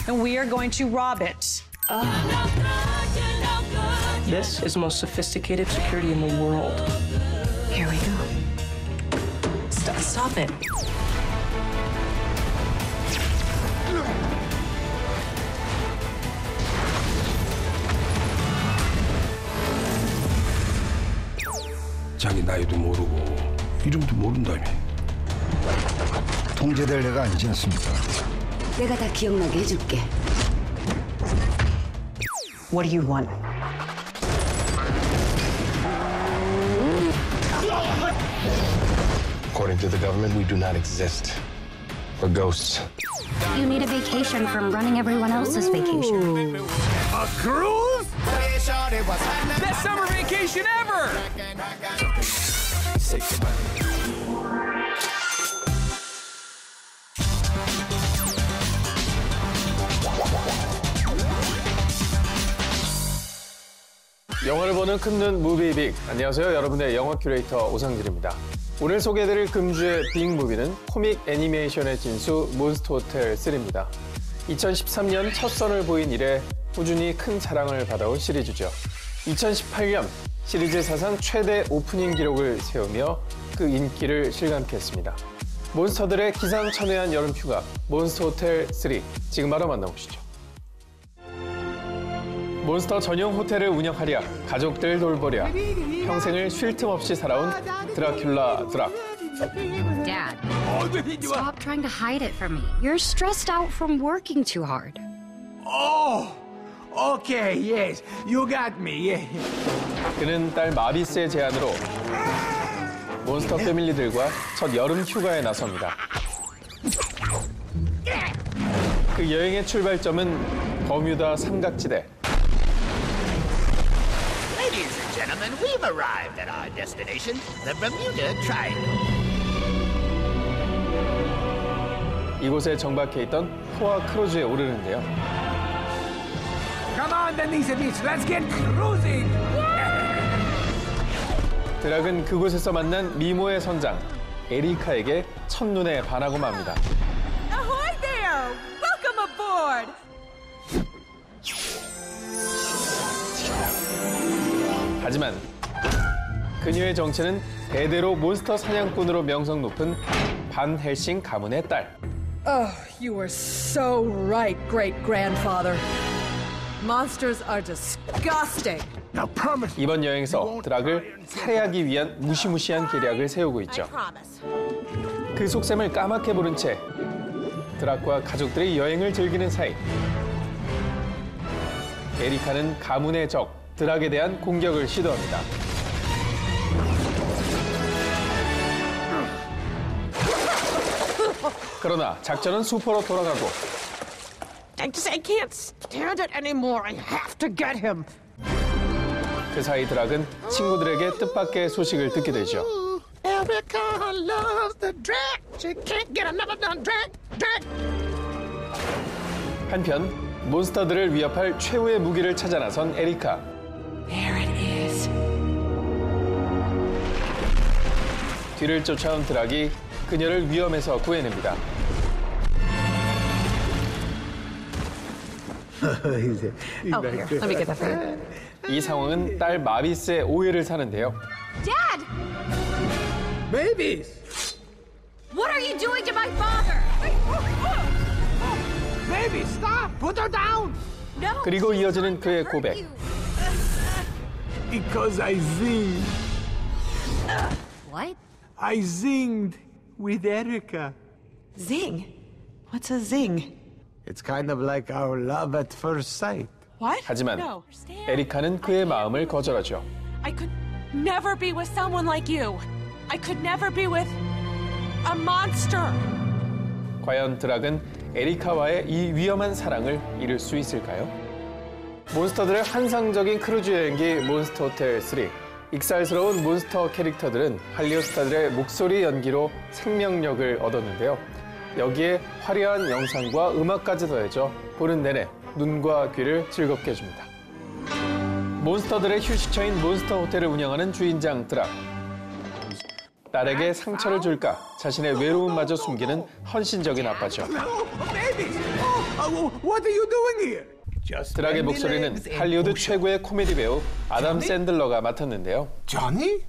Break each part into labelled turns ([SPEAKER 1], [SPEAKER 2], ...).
[SPEAKER 1] and we are going to rob it.
[SPEAKER 2] This is the most sophisticated security in the world.
[SPEAKER 1] Here we go. Stop it.
[SPEAKER 3] 자기 나이도 모르고 이름도 모른다며.
[SPEAKER 4] 통제될 애가 아니지 않습니까?
[SPEAKER 5] 내가 다 기억나게 해줄게.
[SPEAKER 1] What do you want?
[SPEAKER 6] According to the government, we do not exist. We're ghosts.
[SPEAKER 7] You need a vacation from running everyone else's vacation.
[SPEAKER 8] A cruise? Best summer vacation ever!
[SPEAKER 9] 영화를 보는 큰눈 무비빅. 안녕하세요. 여러분의 영화 큐레이터 오상진입니다. 오늘 소개해드릴 금주의 빅무비는 코믹 애니메이션의 진수 몬스터 호텔 3입니다. 2013년 첫 선을 보인 이래 꾸준히 큰 사랑을 받아온 시리즈죠. 2018년 시리즈 사상 최대 오프닝 기록을 세우며 그 인기를 실감케 했습니다. 몬스터들의 기상천외한 여름휴가 몬스터 호텔 3 지금 바로 만나보시죠. 몬스터 전용 호텔을 운영하랴, 가족들 돌보랴, 평생을 쉴 틈 없이 살아온 드라큘라 드락.
[SPEAKER 7] Dad, stop trying to hide it from me. You're stressed out from working too hard.
[SPEAKER 8] Oh, okay, yes, you got me. Yeah.
[SPEAKER 9] 그는 딸 마비스의 제안으로 몬스터 패밀리들과 첫 여름 휴가에 나섭니다. 그 여행의 출발점은 버뮤다 삼각지대.
[SPEAKER 10] Ladies and gentlemen, we've arrived at our destination, the Bermuda Triangle.
[SPEAKER 9] 이곳에 정박해 있던 포화 크루즈에 오르는데요.
[SPEAKER 8] Come on, Denise Beach, let's get cruising.
[SPEAKER 9] 드락은 그곳에서 만난 미모의 선장 에리카에게 첫눈에 반하고 맙니다.
[SPEAKER 1] Ahoy there! Welcome aboard!
[SPEAKER 9] 하지만 그녀의 정체는 대대로 몬스터 사냥꾼으로 명성 높은 반 헬싱 가문의 딸.
[SPEAKER 1] Oh, you were so right, great-grandfather. Monsters are disgusting.
[SPEAKER 8] Now promise.
[SPEAKER 9] 이번 여행에서 드락을 살해하기 위한 무시무시한 계략을 세우고 있죠. 그 속셈을 까맣게 모른 채 드락과 가족들이 여행을 즐기는 사이 에리카는 가문의 적 드락에 대한 공격을 시도합니다. 그러나 작전은 수포로 돌아가고
[SPEAKER 1] I can't stand it anymore. I have to get him.
[SPEAKER 9] 그 사이 드락은 친구들에게 뜻밖의 소식을 듣게 되죠.
[SPEAKER 10] Erica loves the drag. She can't get enough of the drag.
[SPEAKER 9] 한편 몬스터들을 위협할 최후의 무기를 찾아 나선 에리카.
[SPEAKER 1] There it is.
[SPEAKER 9] 뒤를 쫓아온 드락이 그녀를 위험에서 구해냅니다.
[SPEAKER 1] Oh, here. Let me get that for you.
[SPEAKER 9] 이 상황은 딸 마비스의 오해를 사는데요.
[SPEAKER 7] Dad!
[SPEAKER 8] Babies.
[SPEAKER 7] What are you doing to my father?
[SPEAKER 8] Baby, stop. Put her down.
[SPEAKER 7] No.
[SPEAKER 9] 그리고 이어지는 그의 고백.
[SPEAKER 8] Because I zinged.
[SPEAKER 7] What?
[SPEAKER 8] I zinged with Erica.
[SPEAKER 1] Zing? What's a zing?
[SPEAKER 8] It's kind of like our love at first sight.
[SPEAKER 1] What?
[SPEAKER 9] 하지만
[SPEAKER 1] No.
[SPEAKER 9] 에리카는 그의 마음을 거절하죠.
[SPEAKER 1] I could never be with someone like you. I could never be with a monster.
[SPEAKER 9] 과연 드락은 에리카와의 이 위험한 사랑을 이룰 수 있을까요? 몬스터들의 환상적인 크루즈 여행기 몬스터 호텔 3. 익살스러운 몬스터 캐릭터들은 할리우드 스타들의 목소리 연기로 생명력을 얻었는데요. 여기에 화려한 영상과 음악까지 더해져 보는 내내 눈과 귀를 즐겁게 해줍니다. 몬스터들의 휴식처인 몬스터 호텔을 운영하는 주인장 드락. 딸에게 상처를 줄까 자신의 외로움마저 숨기는 헌신적인 아빠죠.
[SPEAKER 8] Babies. What are you doing here? Just
[SPEAKER 9] 드락의
[SPEAKER 8] bend the
[SPEAKER 9] 목소리는
[SPEAKER 8] legs and
[SPEAKER 9] 할리우드
[SPEAKER 8] push.
[SPEAKER 9] 최고의 코미디 배우 아담 샌들러가 맡았는데요.
[SPEAKER 8] Johnny?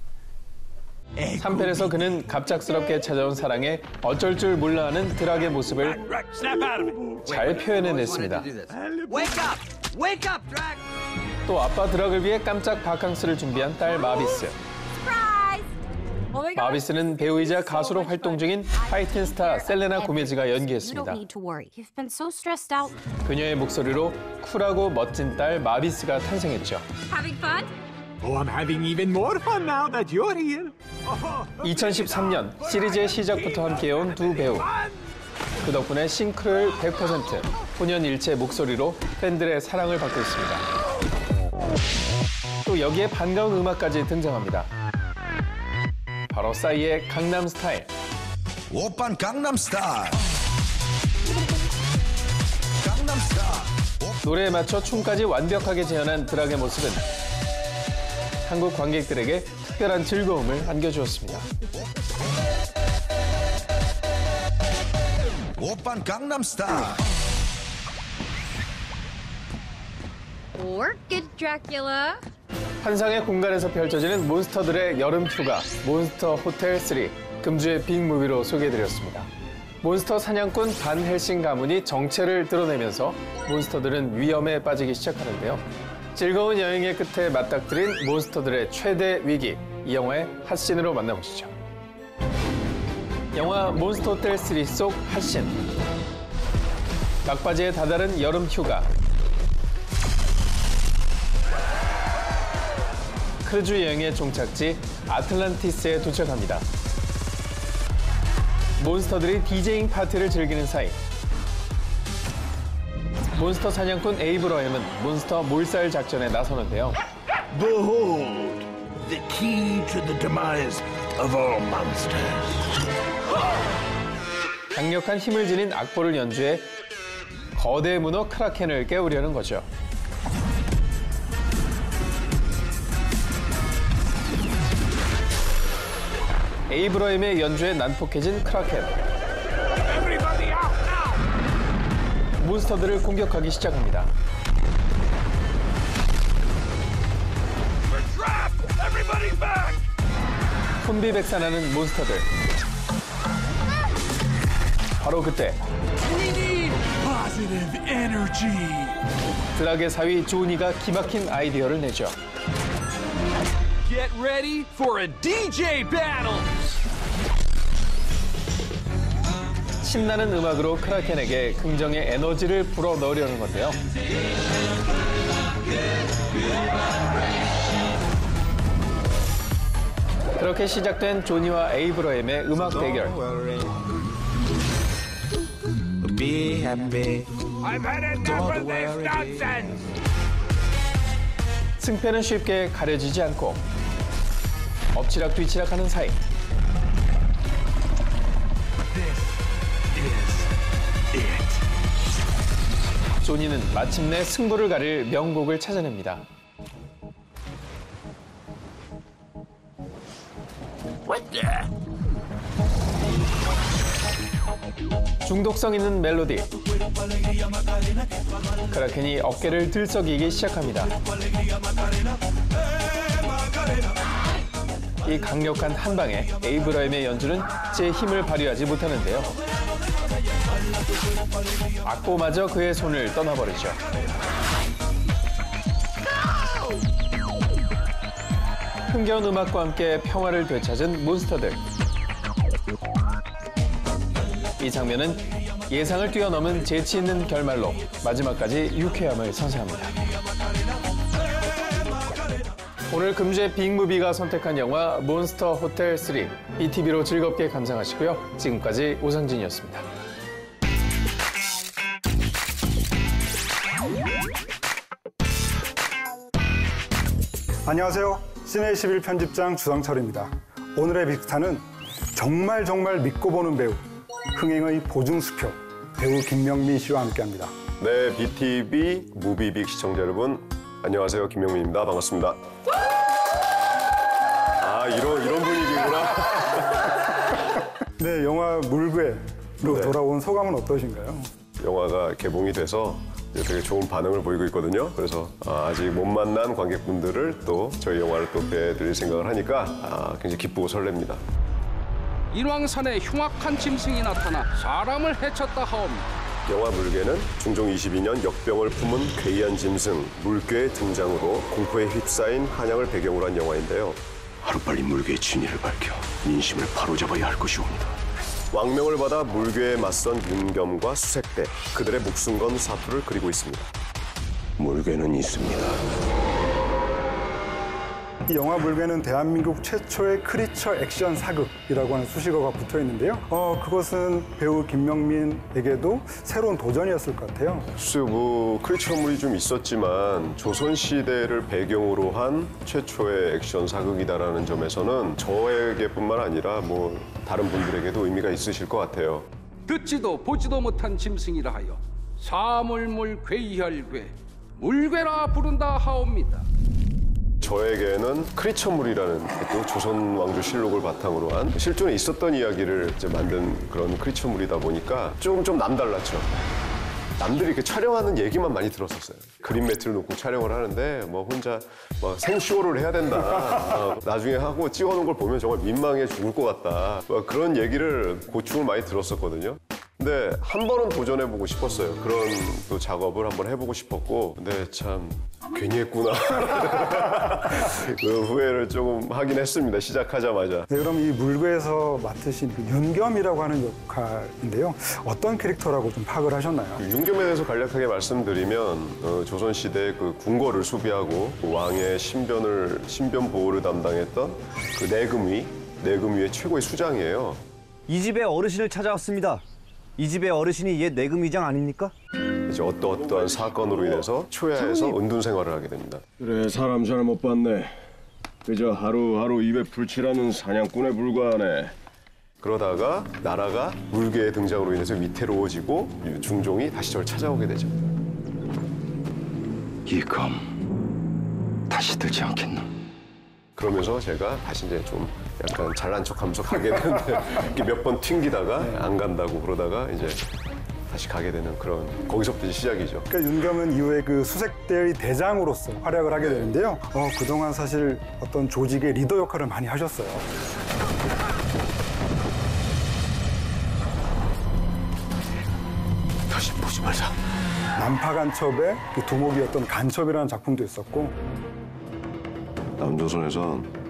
[SPEAKER 9] 3편에서 그는 갑작스럽게 찾아온 사랑에 어쩔 줄 몰라하는 드락의 모습을 잘 표현해냈습니다.
[SPEAKER 10] Wake up, Drac!
[SPEAKER 9] 또 아빠 드락을 위해 깜짝 바캉스를 준비한 딸 마비스. 마비스는 배우이자 가수로 활동 중인 하이틴 스타 셀레나 고메즈가 연기했습니다. 그녀의 목소리로 쿨하고 멋진 딸 마비스가 탄생했죠.
[SPEAKER 8] Oh, I'm having even more fun now that you're here.
[SPEAKER 9] 2013년 시리즈의 시작부터 함께해온 두 배우. 그 덕분에 싱크로율 100%, 혼연일체 목소리로 팬들의 사랑을 받고 있습니다. 또 여기에 반가운 음악까지 등장합니다. 바로 싸이의 강남 스타일.
[SPEAKER 4] 오빤 강남 스타일.
[SPEAKER 9] 노래에 맞춰 춤까지 완벽하게 재현한 드락의 모습은 한국 관객들에게 특별한 즐거움을 안겨주었습니다.
[SPEAKER 4] 오빤 강남 스타일.
[SPEAKER 7] Work it, Dracula.
[SPEAKER 9] 환상의 공간에서 펼쳐지는 몬스터들의 여름 휴가, 몬스터 호텔 3, 금주의 빅무비로 소개해드렸습니다. 몬스터 사냥꾼 반 헬싱 가문이 정체를 드러내면서 몬스터들은 위험에 빠지기 시작하는데요. 즐거운 여행의 끝에 맞닥뜨린 몬스터들의 최대 위기, 이 영화의 핫신으로 만나보시죠. 영화 몬스터 호텔 3 속 핫신. 막바지의 다다른 여름 휴가. 크루즈 여행의 종착지 아틀란티스에 도착합니다. 몬스터들이 디제잉 파티를 즐기는 사이 몬스터 사냥꾼 에이브러햄은 몬스터 몰살 작전에 나서는데요.
[SPEAKER 3] Behold, the key to the demise of all monsters.
[SPEAKER 9] 강력한 힘을 지닌 악보를 연주해 거대 문어 크라켄을 깨우려는 거죠. 에이브러햄의 연주에 난폭해진 크라켄. 몬스터들을 공격하기 시작합니다. 혼비백산하는 몬스터들. 바로 그때 드락의 사위 조니가 기막힌 아이디어를 내죠.
[SPEAKER 11] Get ready for a DJ battle!
[SPEAKER 9] 신나는 음악으로 크라켄에게 긍정의 에너지를 불어넣으려는 건데요. 그렇게 시작된 조니와 에이브러햄의 음악 대결.
[SPEAKER 3] Be happy.
[SPEAKER 8] I've had enough of this nonsense.
[SPEAKER 9] 승패는 쉽게 가려지지 않고 엎치락 뒤치락하는 사이 조니는 마침내 승부를 가릴 명곡을 찾아냅니다. 중독성 있는 멜로디. 크라켄이 어깨를 들썩이기 시작합니다. 이 강력한 한 방에 에이브러햄의 연주는 제 힘을 발휘하지 못하는데요. 악보마저 그의 손을 떠나버리죠. 흥겨운 음악과 함께 평화를 되찾은 몬스터들. 이 장면은 예상을 뛰어넘은 재치 있는 결말로 마지막까지 유쾌함을 선사합니다. 오늘 금주의 빅무비가 선택한 영화 몬스터 호텔 3, BTV로 즐겁게 감상하시고요. 지금까지 오상진이었습니다.
[SPEAKER 12] 안녕하세요. 시네21 편집장 주상철입니다. 오늘의 빅스타는 정말 믿고 보는 배우, 흥행의 보증수표, 배우 김명민 씨와 함께합니다.
[SPEAKER 13] 네, BTV 무비빅 시청자 여러분, 안녕하세요. 김명민입니다. 반갑습니다. 아, 이런 분위기구나.
[SPEAKER 12] 네, 영화 물괴로 돌아온 소감은 어떠신가요?
[SPEAKER 13] 영화가 개봉이 돼서 되게 좋은 반응을 보이고 있거든요. 그래서 아직 못 만난 관객분들을 또 저희 영화를 또 뵈드릴 생각을 하니까 굉장히 기쁘고 설렙니다.
[SPEAKER 14] 인왕산에 흉악한 짐승이 나타나 사람을 해쳤다 하옵니다.
[SPEAKER 13] 영화 물개는 중종 22년 역병을 품은 괴이한 짐승 물개의 등장으로 공포에 휩싸인 한양을 배경으로 한 영화인데요.
[SPEAKER 3] 하루빨리 물개의 진위를 밝혀 민심을 바로잡아야 할 것이옵니다.
[SPEAKER 13] 왕명을 받아 물개에 맞선 윤겸과 수색대, 그들의 목숨 건 사투를 그리고 있습니다.
[SPEAKER 3] 물개는 있습니다.
[SPEAKER 12] 이 영화 물개는 대한민국 최초의 크리처 액션 사극이라고 하는 수식어가 붙어 있는데요. 그것은 배우 김명민에게도 새로운 도전이었을 것 같아요.
[SPEAKER 13] 글쎄요, 크리처물이 좀 있었지만 조선시대를 배경으로 한 최초의 액션 사극이다라는 점에서는 저에게뿐만 아니라 다른 분들에게도 의미가 있으실 것 같아요.
[SPEAKER 14] 듣지도 보지도 못한 짐승이라 하여 사물물 괴이할괴 물괴라 부른다 하옵니다.
[SPEAKER 13] 저에게는 크리처물이라는 또 조선 왕조 실록을 바탕으로 한 실존에 있었던 이야기를 이제 만든 그런 크리처물이다 보니까 좀 남달랐죠. 남들이 이렇게 촬영하는 얘기만 많이 들었었어요. 그린 매트를 놓고 촬영을 하는데 혼자 생쇼를 해야 된다. 나중에 하고 찍어놓은 걸 보면 정말 민망해 죽을 것 같다. 그런 얘기를 고충을 많이 들었었거든요. 근데 한 번은 도전해보고 싶었어요. 그런 또 작업을 한번 해보고 싶었고, 근데 참 괜히 했구나. 그 후회를 조금 하긴 했습니다. 시작하자마자.
[SPEAKER 12] 네, 그럼 이 물개에서 맡으신 윤겸이라고 하는 역할인데요. 어떤 캐릭터라고 좀 파악을 하셨나요?
[SPEAKER 13] 윤겸에 대해서 간략하게 말씀드리면 조선시대 그 궁궐을 수비하고 왕의 신변 보호를 담당했던 그 내금위의 최고의 수장이에요.
[SPEAKER 15] 이 집의 어르신을 찾아왔습니다. 이 집의 어르신이 옛 내금위장 아닙니까?
[SPEAKER 13] 이제 어떠한 사건으로 인해서 초야에서 은둔 생활을 하게 됩니다.
[SPEAKER 16] 그래, 사람 잘 못 봤네. 그저 하루하루 입에 불칠하는 사냥꾼에 불과하네.
[SPEAKER 13] 그러다가 나라가 물개의 등장으로 인해서 위태로워지고 중종이 다시 저를 찾아오게 되죠.
[SPEAKER 3] 이 검 다시 들지 않겠나?
[SPEAKER 13] 그러면서 제가 다시 이제 좀 약간 잘난 척하면서 가게 되는데 몇 번 튕기다가 안 간다고 그러다가 이제 다시 가게 되는 그런 거기서부터 시작이죠.
[SPEAKER 12] 그러니까 윤겸은 이후에 그 수색대의 대장으로서 활약을 하게 되는데요. 그동안 사실 어떤 조직의 리더 역할을 많이 하셨어요.
[SPEAKER 3] 다시 보지 말자.
[SPEAKER 12] 난파간첩의 그 두목이었던 간첩이라는 작품도 있었고,
[SPEAKER 3] 남조선에선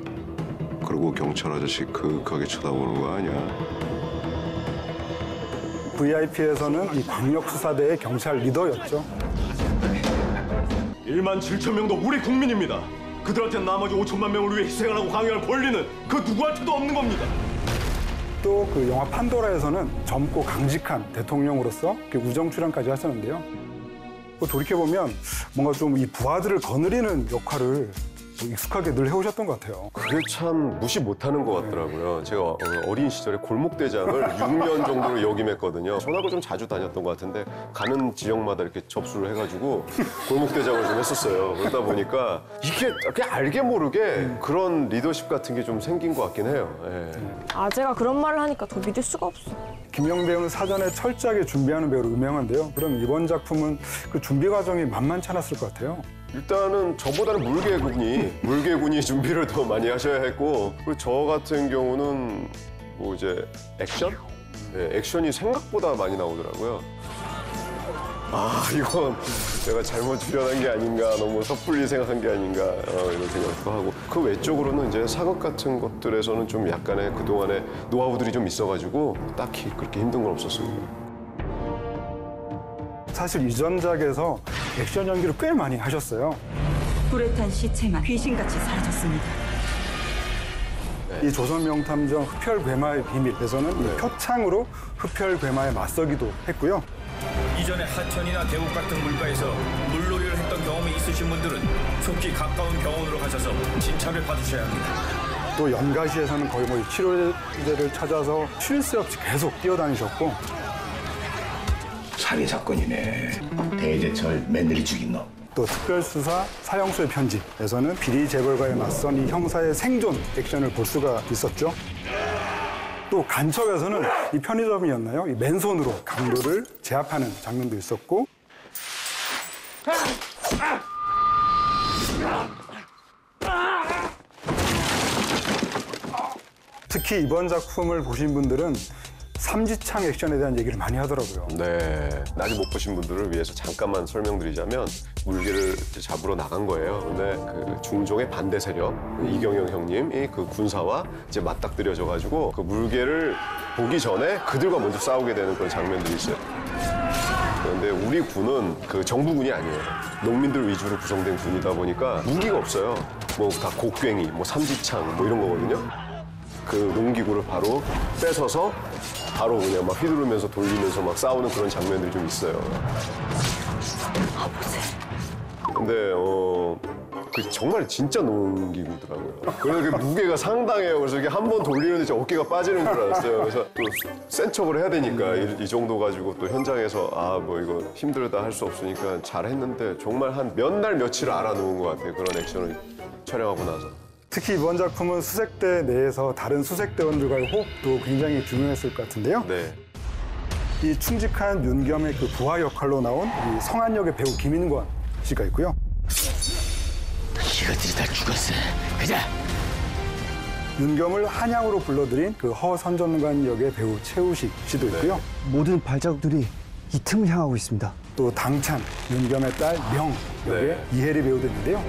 [SPEAKER 3] 그러고 경찰 아저씨 그윽하게 쳐다보는 거 아니야?
[SPEAKER 12] VIP에서는 이 광역수사대의 경찰 리더였죠.
[SPEAKER 16] 1만 7천 명도 우리 국민입니다. 그들한테 나머지 5천만 명을 위해 희생을 하고 강요할 권리는 그 누구한테도 없는 겁니다.
[SPEAKER 12] 또 그 영화 판도라에서는 젊고 강직한 대통령으로서 우정 출연까지 하셨는데요. 돌이켜보면 뭔가 좀 이 부하들을 거느리는 역할을 익숙하게 늘 해오셨던 것 같아요.
[SPEAKER 13] 그게 참 무시 못하는 것 같더라고요. 제가 어린 시절에 골목대장을 6년 정도로 역임했거든요. 전학을 좀 자주 다녔던 것 같은데 가는 지역마다 이렇게 접수를 해가지고 골목대장을 좀 했었어요. 그러다 보니까 이게 그냥 알게 모르게 그런 리더십 같은 게 좀 생긴 것 같긴 해요. 예.
[SPEAKER 17] 아재가 그런 말을 하니까 더 믿을 수가 없어.
[SPEAKER 12] 김영 배우는 사전에 철저하게 준비하는 배우로 유명한데요. 그럼 이번 작품은 그 준비 과정이 만만치 않았을 것 같아요.
[SPEAKER 13] 일단은 저보다는 물개군이 준비를 더 많이 하셔야 했고, 그리고 저 같은 경우는 이제 액션? 네, 액션이 생각보다 많이 나오더라고요. 이건 내가 잘못 출연한 게 아닌가, 너무 섣불리 생각한 게 아닌가, 이런 생각도 하고. 그 외적으로는 이제 사극 같은 것들에서는 좀 약간의 그동안의 노하우들이 좀 있어가지고 딱히 그렇게 힘든 건 없었습니다.
[SPEAKER 12] 사실 이전작에서 액션 연기를 꽤 많이 하셨어요.
[SPEAKER 18] 불에 탄 시체만 귀신같이 사라졌습니다.
[SPEAKER 12] 이 조선 명탐정 흡혈괴마의 비밀에서는 이 표창으로 흡혈괴마에 맞서기도 했고요.
[SPEAKER 19] 이전에 하천이나 계곡 같은 물가에서 물놀이를 했던 경험이 있으신 분들은 속히 가까운 병원으로 가셔서 진찰을 받으셔야 합니다.
[SPEAKER 12] 또 연가시에서는 거의 치료제를 찾아서 쉴 새 없이 계속 뛰어다니셨고,
[SPEAKER 3] 살해 사건이네. 대제철 며느리 죽인 놈.
[SPEAKER 12] 또 특별수사 사형수의 편집에서는 비리 재벌가에 맞선 이 형사의 생존 액션을 볼 수가 있었죠. 또 간첩에서는 이 편의점이었나요? 이 맨손으로 강도를 제압하는 장면도 있었고 특히 이번 작품을 보신 분들은 삼지창 액션에 대한 얘기를 많이 하더라고요.
[SPEAKER 13] 네, 아직 못 보신 분들을 위해서 잠깐만 설명드리자면 물개를 잡으러 나간 거예요. 근데 그 중종의 반대 세력 이경영 형님이 그 군사와 이제 맞닥뜨려져가지고 그 물개를 보기 전에 그들과 먼저 싸우게 되는 그런 장면들이 있어요. 그런데 우리 군은 그 정부군이 아니에요. 농민들 위주로 구성된 군이다 보니까 무기가 없어요. 뭐 다 곡괭이, 뭐 삼지창 뭐 이런 거거든요. 그 농기구를 바로 뺏어서 바로 그냥 막 휘두르면서 돌리면서 막 싸우는 그런 장면들이 좀 있어요. 근데 그 정말 진짜 농기구더라고요. 그래서 그 무게가 상당해요. 그래서 이게 한 번 돌리는데 저 어깨가 빠지는 줄 알았어요. 그래서 또 센 척을 해야 되니까 이 정도 가지고 또 현장에서 아 뭐 이거 힘들다 할 수 없으니까 잘했는데 정말 한 몇 날 며칠 알아놓은 것 같아요. 그런 액션을 촬영하고 나서.
[SPEAKER 12] 특히 이번 작품은 수색대 내에서 다른 수색대원들과의 호흡도 굉장히 중요했을 것 같은데요.
[SPEAKER 13] 네.
[SPEAKER 12] 이 충직한 윤겸의 그 부하 역할로 나온 이 성한 역의 배우 김인권 씨가 있고요.
[SPEAKER 3] 이것들이 다 죽었어. 가자.
[SPEAKER 12] 윤겸을 한양으로 불러들인 그 허선전관 역의 배우 최우식 씨도 있고요.
[SPEAKER 15] 모든 발자국들이 이 틈을 향하고 있습니다.
[SPEAKER 12] 또 당찬, 윤겸의 딸 명 역의 이혜리 배우도 있는데요.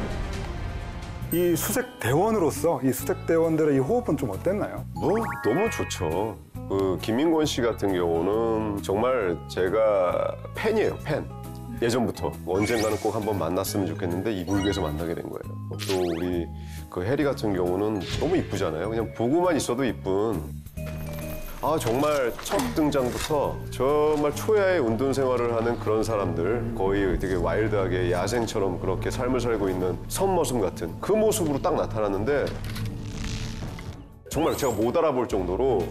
[SPEAKER 12] 이 수색대원으로서 이 수색대원들의 이 호흡은 좀 어땠나요?
[SPEAKER 13] 뭐 너무 좋죠. 그 김인권 씨 같은 경우는 정말 제가 팬이에요, 팬. 예전부터 언젠가는 꼭 한번 만났으면 좋겠는데 이 물개에서 만나게 된 거예요. 또 우리 그 해리 같은 경우는 너무 이쁘잖아요. 그냥 보고만 있어도 이쁜. 아 정말 첫 등장부터 정말 초야의 운동 생활을 하는 그런 사람들, 거의 되게 와일드하게 야생처럼 그렇게 삶을 살고 있는 선머슴 같은 그 모습으로 딱 나타났는데 정말 제가 못 알아볼 정도로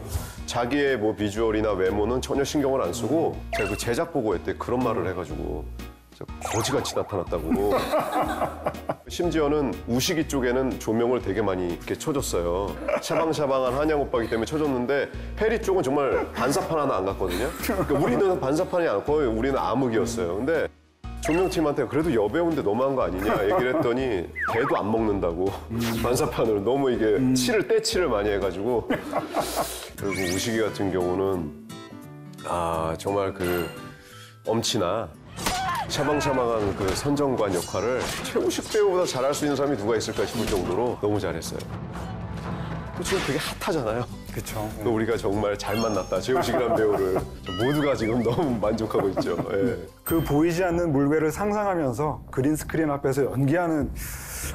[SPEAKER 13] 자기의 뭐 비주얼이나 외모는 전혀 신경을 안 쓰고 제가 그 제작 보고회 때 그런 말을 해가지고 거지같이 나타났다고. 심지어는 우식이 쪽에는 조명을 되게 많이 이렇게 쳐줬어요. 샤방샤방한 한양 오빠이기 때문에 쳐줬는데 해리 쪽은 정말 반사판 하나 안 갔거든요. 그러니까 우리는 반사판이 안 갔고 우리는 암흑이었어요. 근데 조명팀한테 그래도 여배우인데 너무한 거 아니냐 얘기를 했더니 개도 안 먹는다고. 반사판으로 너무 이게 떼칠을 많이 해가지고. 그리고 우식이 같은 경우는 정말 그 엄친아 샤방샤방한 그 선정관 역할을 최우식 배우보다 잘할 수 있는 사람이 누가 있을까 싶을 정도로 너무 잘했어요. 또 지금 되게 핫하잖아요.
[SPEAKER 12] 그렇죠.
[SPEAKER 13] 또 우리가 정말 잘 만났다. 최우식이라는 배우를 모두가 지금 너무 만족하고 있죠. 예.
[SPEAKER 12] 그 보이지 않는 물개를 상상하면서 그린 스크린 앞에서 연기하는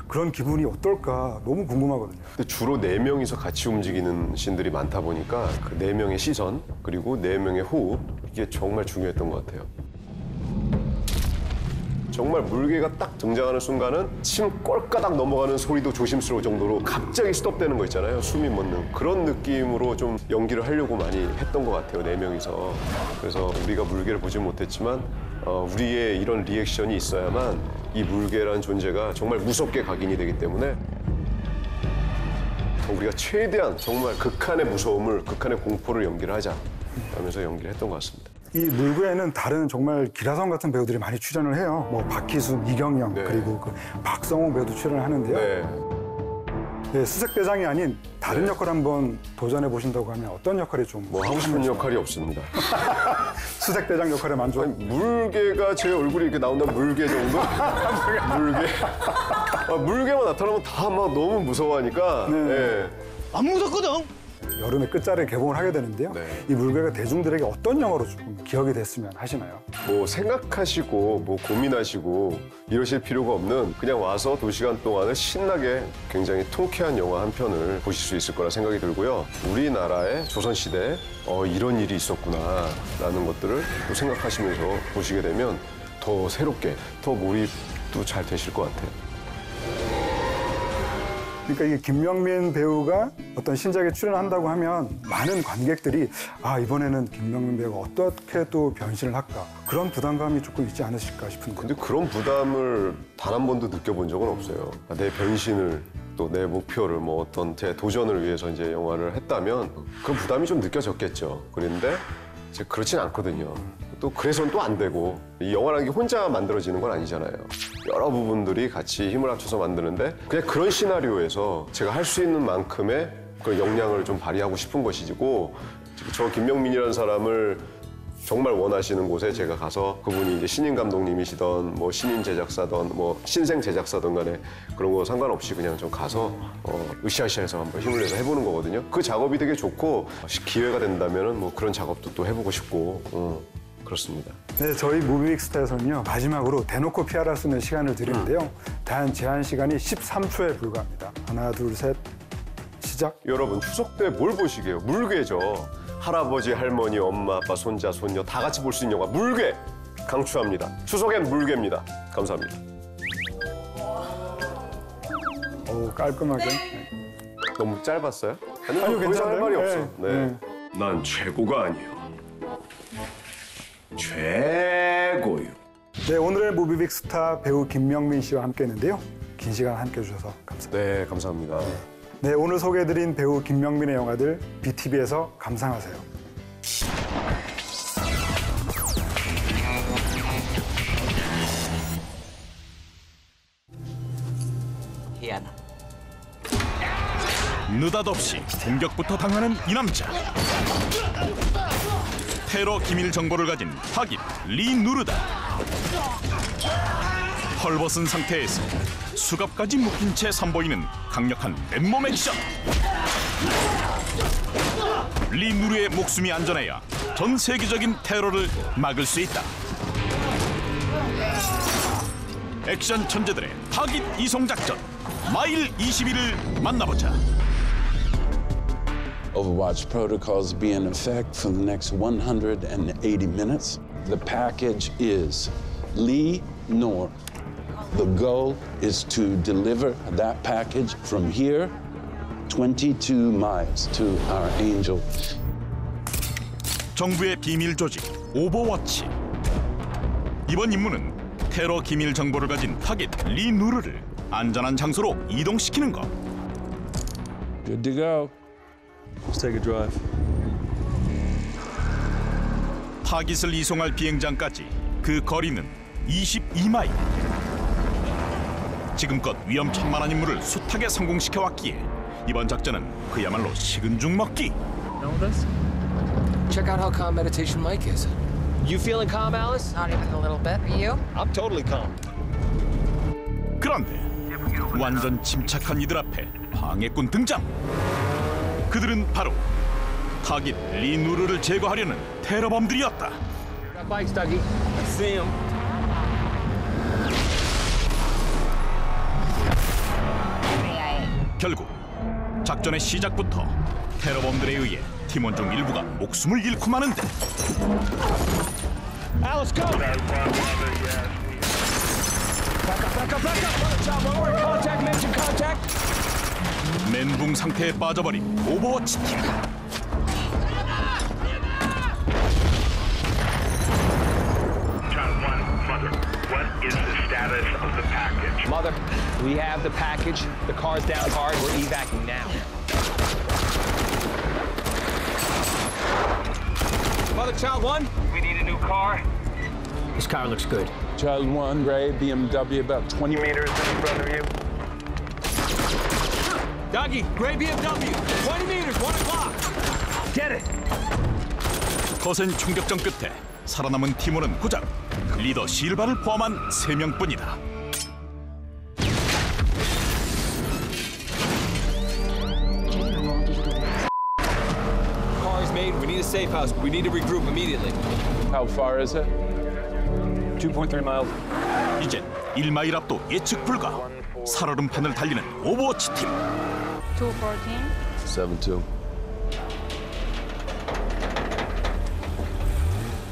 [SPEAKER 12] 그런 기분이 어떨까 너무 궁금하거든요.
[SPEAKER 13] 근데 주로 4명이서 같이 움직이는 씬들이 많다 보니까 그 4명의 시선 그리고 4명의 호흡 이게 정말 중요했던 것 같아요. 정말 물개가 딱 등장하는 순간은 침 꼴까닥 넘어가는 소리도 조심스러울 정도로 갑자기 스톱되는 거 있잖아요. 숨이 멎는 그런 느낌으로 좀 연기를 하려고 많이 했던 것 같아요. 4명이서. 그래서 우리가 물개를 보지 못했지만 우리의 이런 리액션이 있어야만 이 물개라는 존재가 정말 무섭게 각인이 되기 때문에 우리가 최대한 정말 극한의 무서움을, 극한의 공포를 연기를 하자 하면서 연기를 했던 것 같습니다.
[SPEAKER 12] 이 물구에는 다른 정말 기라성 같은 배우들이 많이 출연을 해요. 뭐 박희순, 이경영 그리고 그 박성호 배우도 출연을 하는데요. 네, 수색대장이 아닌 다른 역할 한번 도전해 보신다고 하면 어떤 역할이 좀
[SPEAKER 13] 뭐 하고 싶은 역할이 없습니다.
[SPEAKER 12] 수색대장 역할에 만족.
[SPEAKER 13] 물개가 제 얼굴이 이렇게 나온다면 물개 정도? 물개. 물개만 나타나면 다 막 너무 무서워하니까. 네.
[SPEAKER 12] 안 무섭거든. 여름에 끝자리에 개봉을 하게 되는데요. 이 물개가 대중들에게 어떤 영화로 좀 기억이 됐으면 하시나요?
[SPEAKER 13] 뭐 생각하시고 뭐 고민하시고 이러실 필요가 없는 그냥 와서 2시간 동안을 신나게 굉장히 통쾌한 영화 한 편을 보실 수 있을 거라 생각이 들고요. 우리나라의 조선시대에 이런 일이 있었구나라는 것들을 또 생각하시면서 보시게 되면 더 새롭게, 더 몰입도 잘 되실 것 같아요.
[SPEAKER 12] 그러니까 이게 김명민 배우가 어떤 신작에 출연한다고 하면 많은 관객들이 이번에는 김명민 배우가 어떻게 또 변신을 할까 그런 부담감이 조금 있지 않으실까 싶은데.
[SPEAKER 13] 근데 그런 부담을 단 한 번도 느껴본 적은 없어요. 내 변신을 또 또 내 목표를 뭐 어떤 제 도전을 위해서 이제 영화를 했다면 그런 부담이 좀 느껴졌겠죠. 그런데 이제 그렇진 않거든요. 또 그래서는 또 안 되고 이 영화라는 게 혼자 만들어지는 건 아니잖아요. 여러 부분들이 같이 힘을 합쳐서 만드는데 그냥 그런 시나리오에서 제가 할 수 있는 만큼의 그 역량을 좀 발휘하고 싶은 것이고 저 김명민이라는 사람을 정말 원하시는 곳에 제가 가서 그분이 이제 신인 감독님이시던 뭐 신인 제작사던 뭐 신생 제작사던 간에 그런 거 상관없이 그냥 좀 가서 으쌰으쌰해서 한번 힘을 내서 해보는 거거든요. 그 작업이 되게 좋고 기회가 된다면은 뭐 그런 작업도 또 해보고 싶고 그렇습니다.
[SPEAKER 12] 네, 저희 무비빅스타에서는요 마지막으로 대놓고 PR할 수 있는 시간을 드리는데요. 단 제한 시간이 13초에 불과합니다. 하나, 둘, 셋, 시작.
[SPEAKER 13] 여러분 추석 때 뭘 보시게요? 물개죠. 할아버지, 할머니, 엄마, 아빠, 손자, 손녀 다 같이 볼 수 있는 영화 물개 강추합니다. 추석엔 물개입니다. 감사합니다.
[SPEAKER 12] 오, 깔끔하게.
[SPEAKER 13] 너무 짧았어요?
[SPEAKER 12] 아니요,
[SPEAKER 13] 더 이상 할 말이 없어.
[SPEAKER 12] 네.
[SPEAKER 16] 난 최고가 아니요. 최고요.
[SPEAKER 12] 네, 오늘의 무비빅스타 배우 김명민 씨와 함께했는데요. 긴 시간 함께해 주셔서 감사합니다.
[SPEAKER 13] 네, 감사합니다.
[SPEAKER 12] 네, 오늘 소개해드린 배우 김명민의 영화들 BTV에서 감상하세요.
[SPEAKER 10] 희한하.
[SPEAKER 20] 느닷없이 공격부터 당하는 이 남자. 테러 기밀 정보를 가진 타깃 리 누르다. 헐벗은 상태에서 수갑까지 묶인 채 선보이는 강력한 맨몸 액션. 리 누르의 목숨이 안전해야 전 세계적인 테러를 막을 수 있다. 액션 천재들의 타깃 이송 작전 마일 21을 만나보자.
[SPEAKER 21] Overwatch protocols be in effect for the next 180 minutes. The package is Lee Noor. The goal is to deliver that package from here 22 miles to our Angel.
[SPEAKER 20] 정부의 비밀 조직 오버워치. 이번 임무는 테러 기밀 정보를 가진 타깃 리 누르를 안전한 장소로 이동시키는 것.
[SPEAKER 21] Good to go.
[SPEAKER 6] Let's take a drive.
[SPEAKER 20] 타깃을 이송할 비행장까지 그 거리는 22마일. 지금껏 위험천만한 임무를 숱하게 성공시켜왔기에 이번 작전은 그야말로 식은 죽 먹기.
[SPEAKER 22] Know this? Check out how calm meditation Mike is. You feeling calm, Alice?
[SPEAKER 23] Not even a little bit. Are you?
[SPEAKER 22] I'm totally calm.
[SPEAKER 20] 그런데 완전 침착한 이들 앞에 방해꾼 등장. 그들은 바로 타깃 리 누르를 제거하려는 테러범들이었다.
[SPEAKER 22] Bikes, Dougie. I see him.
[SPEAKER 20] 결국 작전의 시작부터 테러범들에 의해 팀원 중 일부가 목숨을 잃고 마는데.
[SPEAKER 22] Alice, go! Back up! We're in contact, mention contact.
[SPEAKER 20] 멘붕 상태에 빠져버린 오버워치 팀.
[SPEAKER 3] What is the status of the package?
[SPEAKER 22] Mother, we have the package. The car's down hard. We're evacing now. Mother, child one.
[SPEAKER 3] We need a new car.
[SPEAKER 22] This car looks good.
[SPEAKER 21] Child one, gray BMW, about 20
[SPEAKER 3] meters in front of you.
[SPEAKER 22] Dougie, gray BMW, 20 meters, 1 o'clock. Get it.
[SPEAKER 20] 거센 총격전 끝에 살아남은 팀원은 고작 리더 실바를 포함한 3명뿐이다.
[SPEAKER 22] Car is made. We need a safe house. We need to regroup immediately.
[SPEAKER 21] How far is it?
[SPEAKER 22] 2.3 miles.
[SPEAKER 20] 이젠 1마일 앞도 예측 불가. 살얼음판을 달리는 오버워치 팀.
[SPEAKER 23] 214.
[SPEAKER 21] 7-2.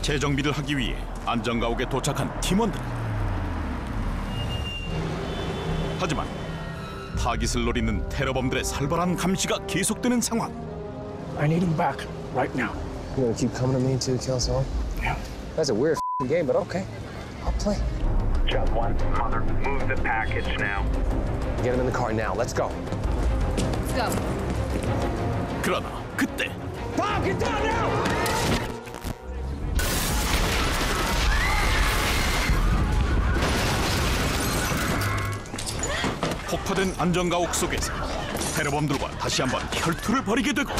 [SPEAKER 20] 재정비를 하기 위해 안전가옥에 도착한 팀원들. 하지만 타깃을 노리는 테러범들의 살벌한 감시가 계속되는 상황.
[SPEAKER 8] I need him back right now.
[SPEAKER 22] You gonna keep coming to me too, Kelso?
[SPEAKER 8] Yeah.
[SPEAKER 22] That's a weird game, but okay. I'll play.
[SPEAKER 3] Job one, Mother, move the package now.
[SPEAKER 22] Get him in the car now. Let's go.
[SPEAKER 7] go.
[SPEAKER 20] 그러나 그때
[SPEAKER 8] Bob, get down now!
[SPEAKER 20] 폭파된 안전가옥 속에서 테러범들과 다시 한번 혈투를 벌이게 되고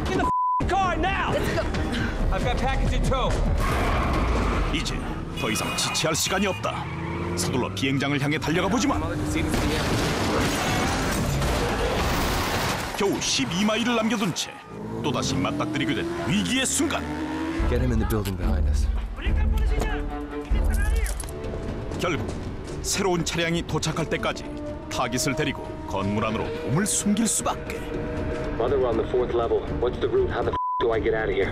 [SPEAKER 8] In the car now! Let's go. I've got package in tow.
[SPEAKER 20] 이제 더 이상 지체할 시간이 없다. 서둘러 비행장을 향해 달려가 보지만 겨우 12마일을 남겨둔 채 또다시 맞닥뜨리게 된 위기의 순간.
[SPEAKER 22] Get him in the building behind us.
[SPEAKER 20] 결국 새로운 차량이 도착할 때까지 타깃을 데리고 건물 안으로 몸을 숨길 수밖에.
[SPEAKER 2] Mother, we're on the 4th level. What's the route? How the do I get out of here?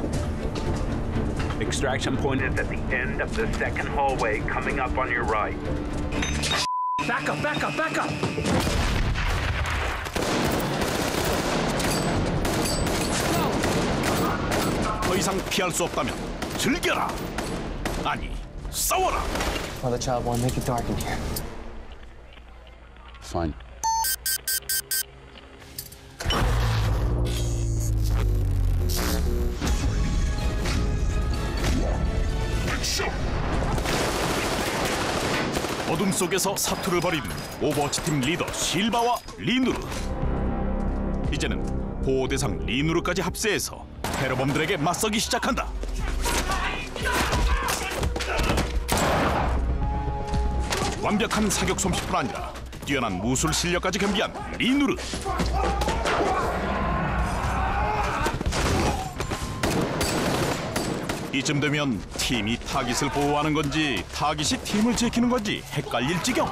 [SPEAKER 3] Extraction point is at the end of the second hallway, coming up on your right.
[SPEAKER 8] Back up, back up, back up!
[SPEAKER 20] 더 이상 피할 수 없다면 즐겨라. 아니, 싸워라.
[SPEAKER 22] Mother, child one, make it dark in here.
[SPEAKER 21] Fine.
[SPEAKER 20] 어둠 속에서 사투를 벌이는 오버워치팀 리더 실바와 리누르. 이제는 보호 대상 리누르까지 합세해서 테러범들에게 맞서기 시작한다. 완벽한 사격 솜씨뿐 아니라 뛰어난 무술 실력까지 겸비한 리누르. 이쯤 되면 팀이 타깃을 보호하는 건지 타깃이 팀을 지키는 건지 헷갈릴 지경.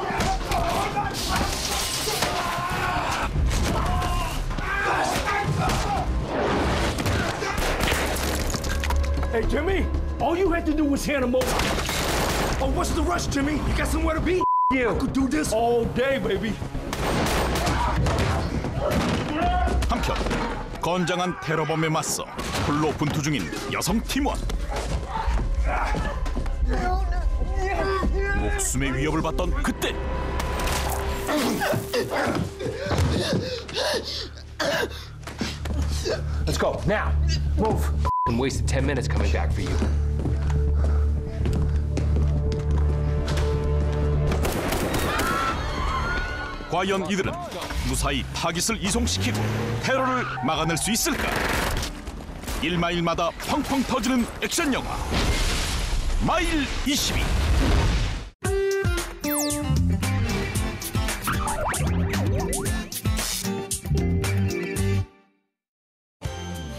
[SPEAKER 3] Hey, Jimmy, all you had to do was hand him over. Oh, what's the rush, Jimmy? You got somewhere to be? Yeah. I could do this all day, baby.
[SPEAKER 20] 한편 건장한 테러범에 맞서 홀로 분투 중인 여성 팀원. 목숨의 위협을 받던 그때
[SPEAKER 22] Let's go now. Move. And wasted 10 minutes coming back for you.
[SPEAKER 20] 과연 이들은 무사히 타깃을 이송시키고 테러를 막아낼 수 있을까? 1마일마다 펑펑 터지는 액션 영화 마일 22.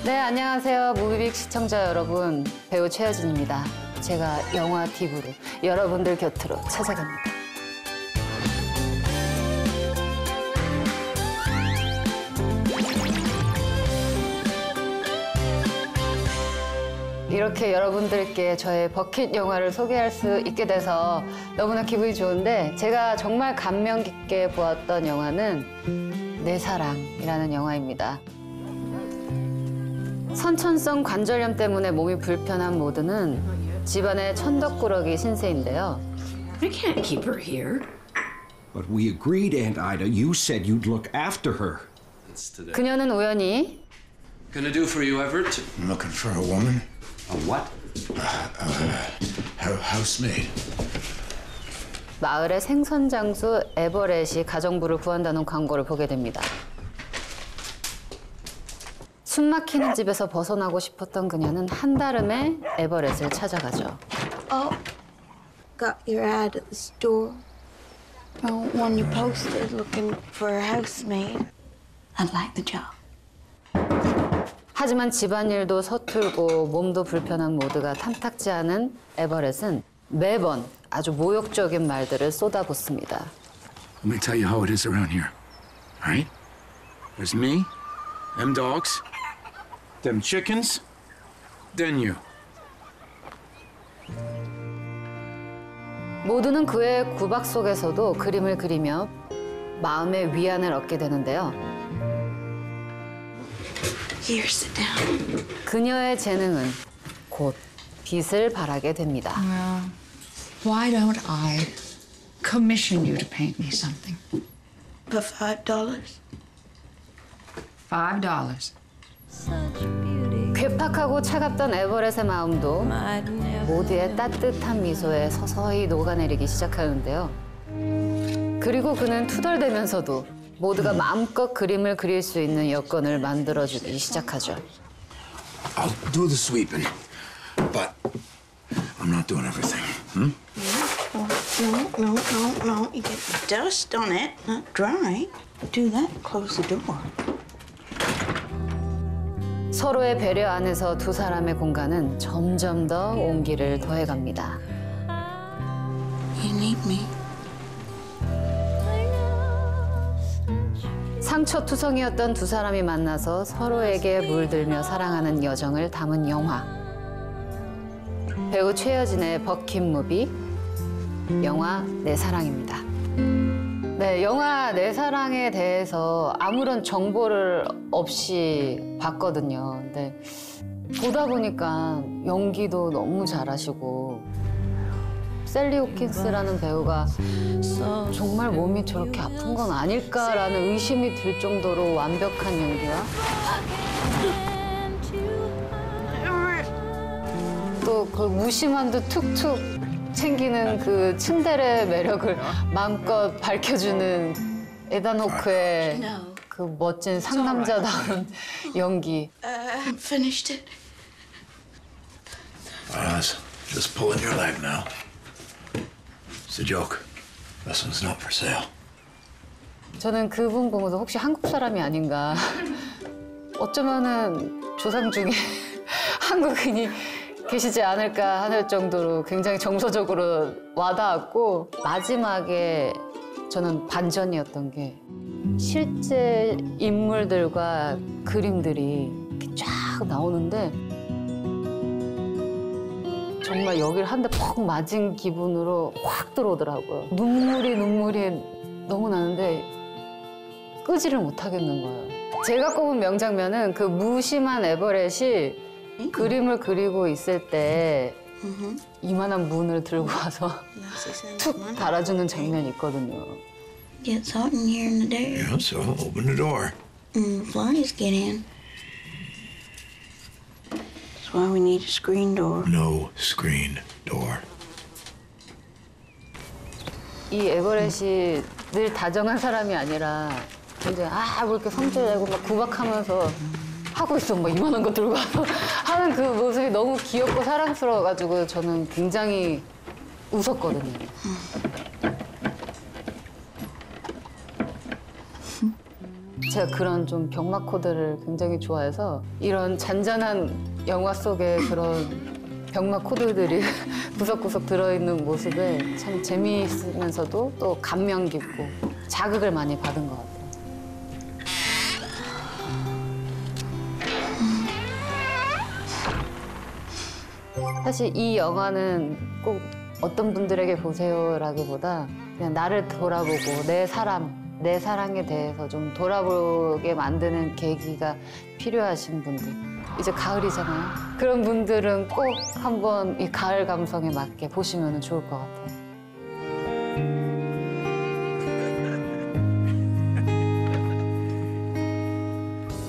[SPEAKER 5] 네, 안녕하세요. 무비빅 시청자 여러분. 배우 최여진입니다. 제가 영화 팁으로 여러분들 곁으로 찾아갑니다. 이렇게 여러분들께 저의 버킷 영화를 소개할 수 있게 돼서 너무나 기분이 좋은데, 제가 정말 감명 깊게 보았던 영화는 내 사랑이라는 영화입니다. 선천성 관절염 때문에 몸이 불편한 모드는 집안의 천덕꾸러기 신세인데요.
[SPEAKER 23] I can't keep her here. But we agreed, Aunt Ida. You said you'd look after her.
[SPEAKER 5] 그녀는 우연히
[SPEAKER 24] Gonna do for you, Everett?
[SPEAKER 3] I'm looking for a woman.
[SPEAKER 23] A what?
[SPEAKER 3] Housemaid.
[SPEAKER 5] 마을의 생선 장수 에버렛이 가정부를 구한다는 광고를 보게 됩니다. 숨막히는 집에서 벗어나고 싶었던 그녀는 한달음에 에버렛을 찾아가죠.
[SPEAKER 25] Oh, got your ad at the store. Oh, one you posted looking for a housemaid. I'd like the job.
[SPEAKER 5] 하지만 집안일도 서툴고 몸도 불편한 모두가 탐탁지 않은 에버렛은 매번 아주 모욕적인 말들을 쏟아붓습니다.
[SPEAKER 23] Let me tell you how it is around here. All right? There's me, them dogs, them chickens, then you.
[SPEAKER 5] 모두는 그의 구박 속에서도 그림을 그리며 마음의 위안을 얻게 되는데요.
[SPEAKER 25] Here, sit down.
[SPEAKER 5] 그녀의 재능은 곧 빛을 발하게 됩니다.
[SPEAKER 26] Why don't I commission you to paint me something?
[SPEAKER 25] For $5?
[SPEAKER 7] $5.
[SPEAKER 5] 괴팍하고 차갑던 에버렛의 마음도 모두의 따뜻한 미소에 서서히 녹아내리기 시작하는데요. 그리고 그는 투덜대면서도 모두가 마음껏 그림을 그릴 수 있는 여건을 만들어주기 시작하죠.
[SPEAKER 23] I'll do the sweeping, but I'm not doing everything. Hmm?
[SPEAKER 25] No. You get dust on it, not dry. Do that, close the door.
[SPEAKER 5] 서로의 배려 안에서 두 사람의 공간은 점점 더 온기를 더해갑니다.
[SPEAKER 25] You need me.
[SPEAKER 5] 상처투성이었던 두 사람이 만나서 서로에게 물들며 사랑하는 여정을 담은 영화. 배우 최여진의 버킷 무비, 영화 내 사랑입니다. 네, 영화 내 사랑에 대해서 아무런 정보를 없이 봤거든요. 근데 보다 보니까 연기도 너무 잘하시고 셀리 호킨스라는 배우가 정말 몸이 저렇게 아픈 건 아닐까라는 의심이 들 정도로 완벽한 연기와 또 그 무심한 듯 툭툭 챙기는 그 츤데레 매력을 마음껏 밝혀주는 에단 호크의 그 멋진 상남자다운 연기.
[SPEAKER 25] I'm finished it.
[SPEAKER 23] Oz, just pulling your leg now. It's a joke. This one's not for sale.
[SPEAKER 5] 저는 그분 보면서 혹시 한국 사람이 아닌가. 어쩌면은 조상 중에 한국인이 계시지 않을까 하는 정도로 굉장히 정서적으로 와닿았고 마지막에 저는 반전이었던 게 실제 인물들과 그림들이 이렇게 쫙 나오는데 정말 여기를 한 대 퍽 맞은 기분으로 확 들어오더라고요. 눈물이 너무 나는데 끄지를 못하겠는 거예요. 제가 꼽은 명장면은 그 무심한 에버렛이 그림을 그리고 있을 때 이만한 문을 들고 와서 툭 달아주는 장면이 있거든요.
[SPEAKER 25] Gets hot in here in the day.
[SPEAKER 23] Yeah, so open the door.
[SPEAKER 25] Flies get in. That's why we need a screen door.
[SPEAKER 23] No screen door.
[SPEAKER 5] 이 에버렛이 늘 다정한 사람이 아니라 굉장히 뭐 이렇게 성질 내고 막 구박하면서 하고 있어 막 이만한 거 들고 와서 하는 그 모습이 너무 귀엽고 사랑스러워가지고 저는 굉장히 웃었거든요. 제가 그런 좀 병맛 코드를 굉장히 좋아해서 이런 잔잔한 영화 속에 그런 병맛 코드들이 구석구석 들어있는 모습에 참 재미있으면서도 또 감명 깊고 자극을 많이 받은 것 같아요. 사실 이 영화는 꼭 어떤 분들에게 보세요라기보다 그냥 나를 돌아보고 내 사랑에 대해서 좀 돌아보게 만드는 계기가 필요하신 분들. 이제 가을이잖아요. 그런 분들은 꼭 한번 이 가을 감성에 맞게 보시면 좋을 것 같아요.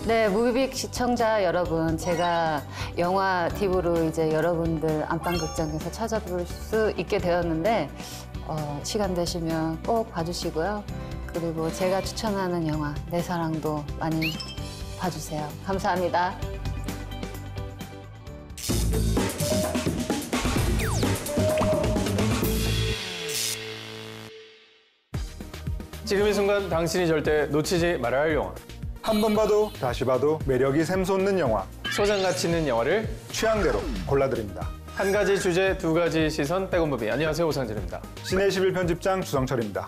[SPEAKER 5] 네, 무비빅 시청자 여러분, 제가 영화 팁으로 이제 여러분들 안방극장에서 찾아볼 수 있게 되었는데 시간 되시면 꼭 봐주시고요. 그리고 제가 추천하는 영화 내 사랑도 많이 봐주세요. 감사합니다.
[SPEAKER 1] 지금 이 순간 당신이 절대 놓치지 말아야 할 영화.
[SPEAKER 12] 한 번 봐도 다시 봐도 매력이 샘솟는 영화.
[SPEAKER 1] 소장 가치 있는 영화를
[SPEAKER 12] 취향대로 골라드립니다.
[SPEAKER 1] 한 가지 주제, 두 가지 시선, 백업무비. 안녕하세요, 오상진입니다.
[SPEAKER 12] 시내11 편집장 주성철입니다.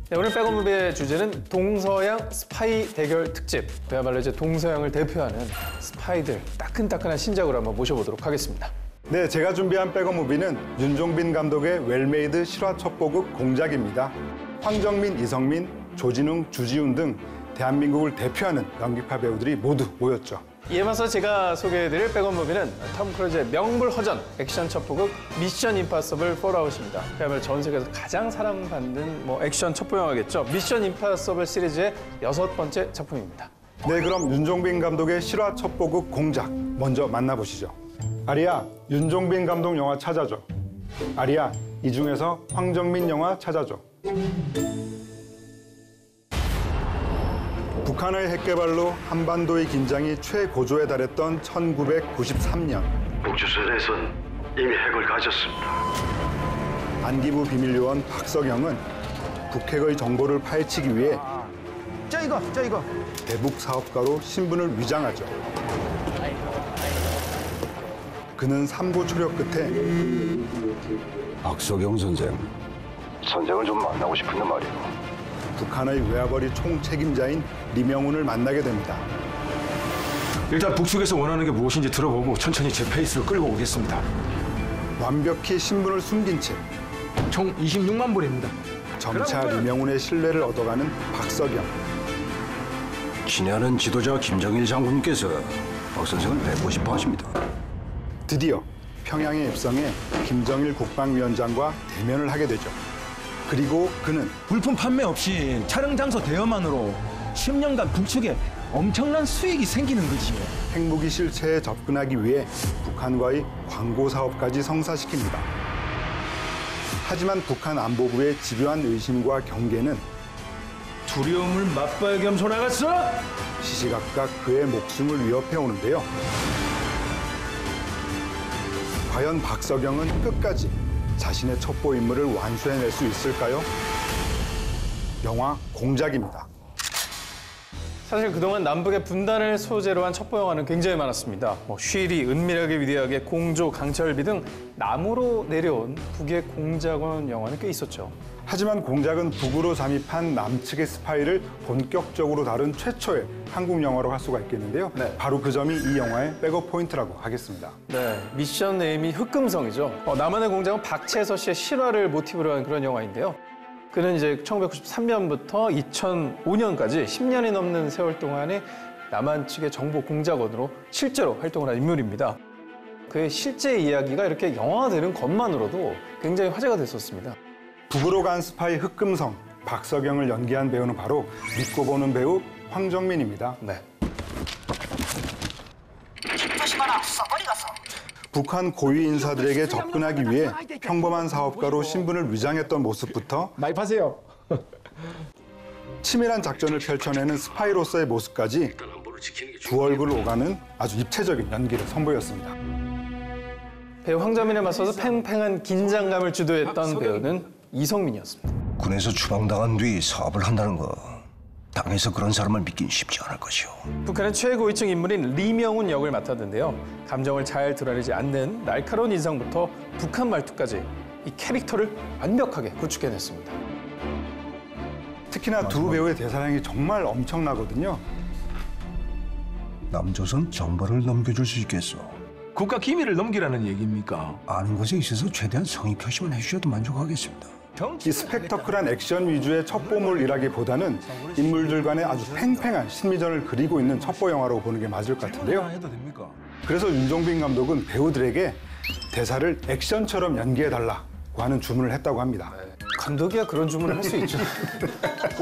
[SPEAKER 1] 네, 오늘 백업무비의 주제는 동서양 스파이 대결 특집. 그야말로 이제 동서양을 대표하는 스파이들 따끈따끈한 신작으로 한번 모셔보도록 하겠습니다.
[SPEAKER 12] 네, 제가 준비한 백업무비는 윤종빈 감독의 웰메이드 실화 첩보극 공작입니다. 황정민, 이성민, 조진웅, 주지훈 등 대한민국을 대표하는 연기파 배우들이 모두 모였죠.
[SPEAKER 1] 이에 맞서 제가 소개해드릴 백업무비는 톰 크루즈의 명불허전 액션 첩보극 미션 임파서블 폴아웃입니다. 그야말로 전 세계에서 가장 사랑받는 액션 첩보 영화겠죠. 미션 임파서블 시리즈의 6번째 작품입니다.
[SPEAKER 12] 네, 그럼 윤종빈 감독의 실화 첩보극 공작 먼저 만나보시죠. 아리야, 윤종빈 감독 영화 찾아줘. 아리야, 이 중에서 황정민 영화 찾아줘. 북한의 핵개발로 한반도의 긴장이 최고조에 달했던 1993년.
[SPEAKER 4] 북주선에선 이미 핵을 가졌습니다.
[SPEAKER 12] 안기부 비밀요원 박석영은 북핵의 정보를 파헤치기 위해
[SPEAKER 8] 저 이거.
[SPEAKER 12] 대북 사업가로 신분을 위장하죠. 그는 3부 초력 끝에
[SPEAKER 4] 박석영 선생을 좀 만나고 싶은데 말이에요.
[SPEAKER 12] 북한의 외화벌이 총책임자인 리명훈을 만나게 됩니다.
[SPEAKER 3] 일단 북측에서 원하는 게 무엇인지 들어보고 천천히 제 페이스로 끌고 오겠습니다.
[SPEAKER 12] 완벽히 신분을 숨긴 채
[SPEAKER 8] 총 26만 불입니다.
[SPEAKER 12] 점차 리명훈의 신뢰를 얻어가는 박석영.
[SPEAKER 4] 친애하는 지도자 김정일 장군님께서 박 선생을 뵙고 싶어 하십니다.
[SPEAKER 12] 드디어 평양에 입성해 김정일 국방위원장과 대면을 하게 되죠. 그리고 그는
[SPEAKER 8] 물품 판매 없이 촬영 장소 대여만으로 10년간 북측에 엄청난 수익이 생기는 거지요.
[SPEAKER 12] 핵무기 실체에 접근하기 위해 북한과의 광고 사업까지 성사시킵니다. 하지만 북한 안보부의 집요한 의심과 경계는
[SPEAKER 3] 두려움을 맛봐야 겸손 나갔어?
[SPEAKER 12] 시시각각 그의 목숨을 위협해 오는데요. 과연 박석영은 끝까지 자신의 첩보 임무를 완수해낼 수 있을까요? 영화 공작입니다.
[SPEAKER 1] 사실 그동안 남북의 분단을 소재로 한 첩보 영화는 굉장히 많았습니다. 쉬리, 은밀하게 위대하게, 공조, 강철비 등 남으로 내려온 북의 공작원 영화는 꽤 있었죠.
[SPEAKER 12] 하지만 공작은 북으로 잠입한 남측의 스파이를 본격적으로 다룬 최초의 한국 영화로 할 수가 있겠는데요. 바로 그 점이 이 영화의 백업 포인트라고 하겠습니다.
[SPEAKER 1] 네, 미션 네임이 흑금성이죠. 남한의 공작은 박채서 씨의 실화를 모티브로 한 그런 영화인데요. 그는 이제 1993년부터 2005년까지 10년이 넘는 세월 동안에 남한 측의 정보 공작원으로 실제로 활동을 한 인물입니다. 그의 실제 이야기가 이렇게 영화화되는 것만으로도 굉장히 화제가 됐었습니다.
[SPEAKER 12] 북으로 간 스파이 흑금성, 박석영을 연기한 배우는 바로 믿고 보는 배우 황정민입니다.
[SPEAKER 1] 네.
[SPEAKER 12] 북한 고위 인사들에게 접근하기 위해 평범한 사업가로 신분을 위장했던 모습부터
[SPEAKER 8] 마입하세요.
[SPEAKER 12] 치밀한 작전을 펼쳐내는 스파이로서의 모습까지 두 얼굴 오가는 아주 입체적인 연기를 선보였습니다.
[SPEAKER 1] 배우 황정민에 맞서서 팽팽한 긴장감을 주도했던 배우는 이성민이었습니다.
[SPEAKER 4] 군에서 추방당한 뒤 사업을 한다는 거 당에서 그런 사람을 믿긴 쉽지 않을 것이오.
[SPEAKER 1] 북한의 최고위층 인물인 리명훈 역을 맡았는데요. 감정을 잘 드러내지 않는 날카로운 인상부터 북한 말투까지 이 캐릭터를 완벽하게 구축해냈습니다.
[SPEAKER 12] 특히나 두 배우의 대사량이 정말 엄청나거든요.
[SPEAKER 4] 남조선 정보를 넘겨줄 수 있겠어.
[SPEAKER 8] 국가 기밀을 넘기라는 얘기입니까?
[SPEAKER 4] 아는 것에 있어서 최대한 성의 표시만 해주셔도 만족하겠습니다.
[SPEAKER 12] 이 스펙터클한 액션 위주의 첩보물이라기보다는 인물들 간의 아주 팽팽한 심리전을 그리고 있는 첩보 영화라고 보는 게 맞을 것 같은데요. 그래서 윤종빈 감독은 배우들에게 대사를 액션처럼 연기해달라고 하는 주문을 했다고 합니다.
[SPEAKER 1] 감독이야 그런 주문을 할 수 있죠.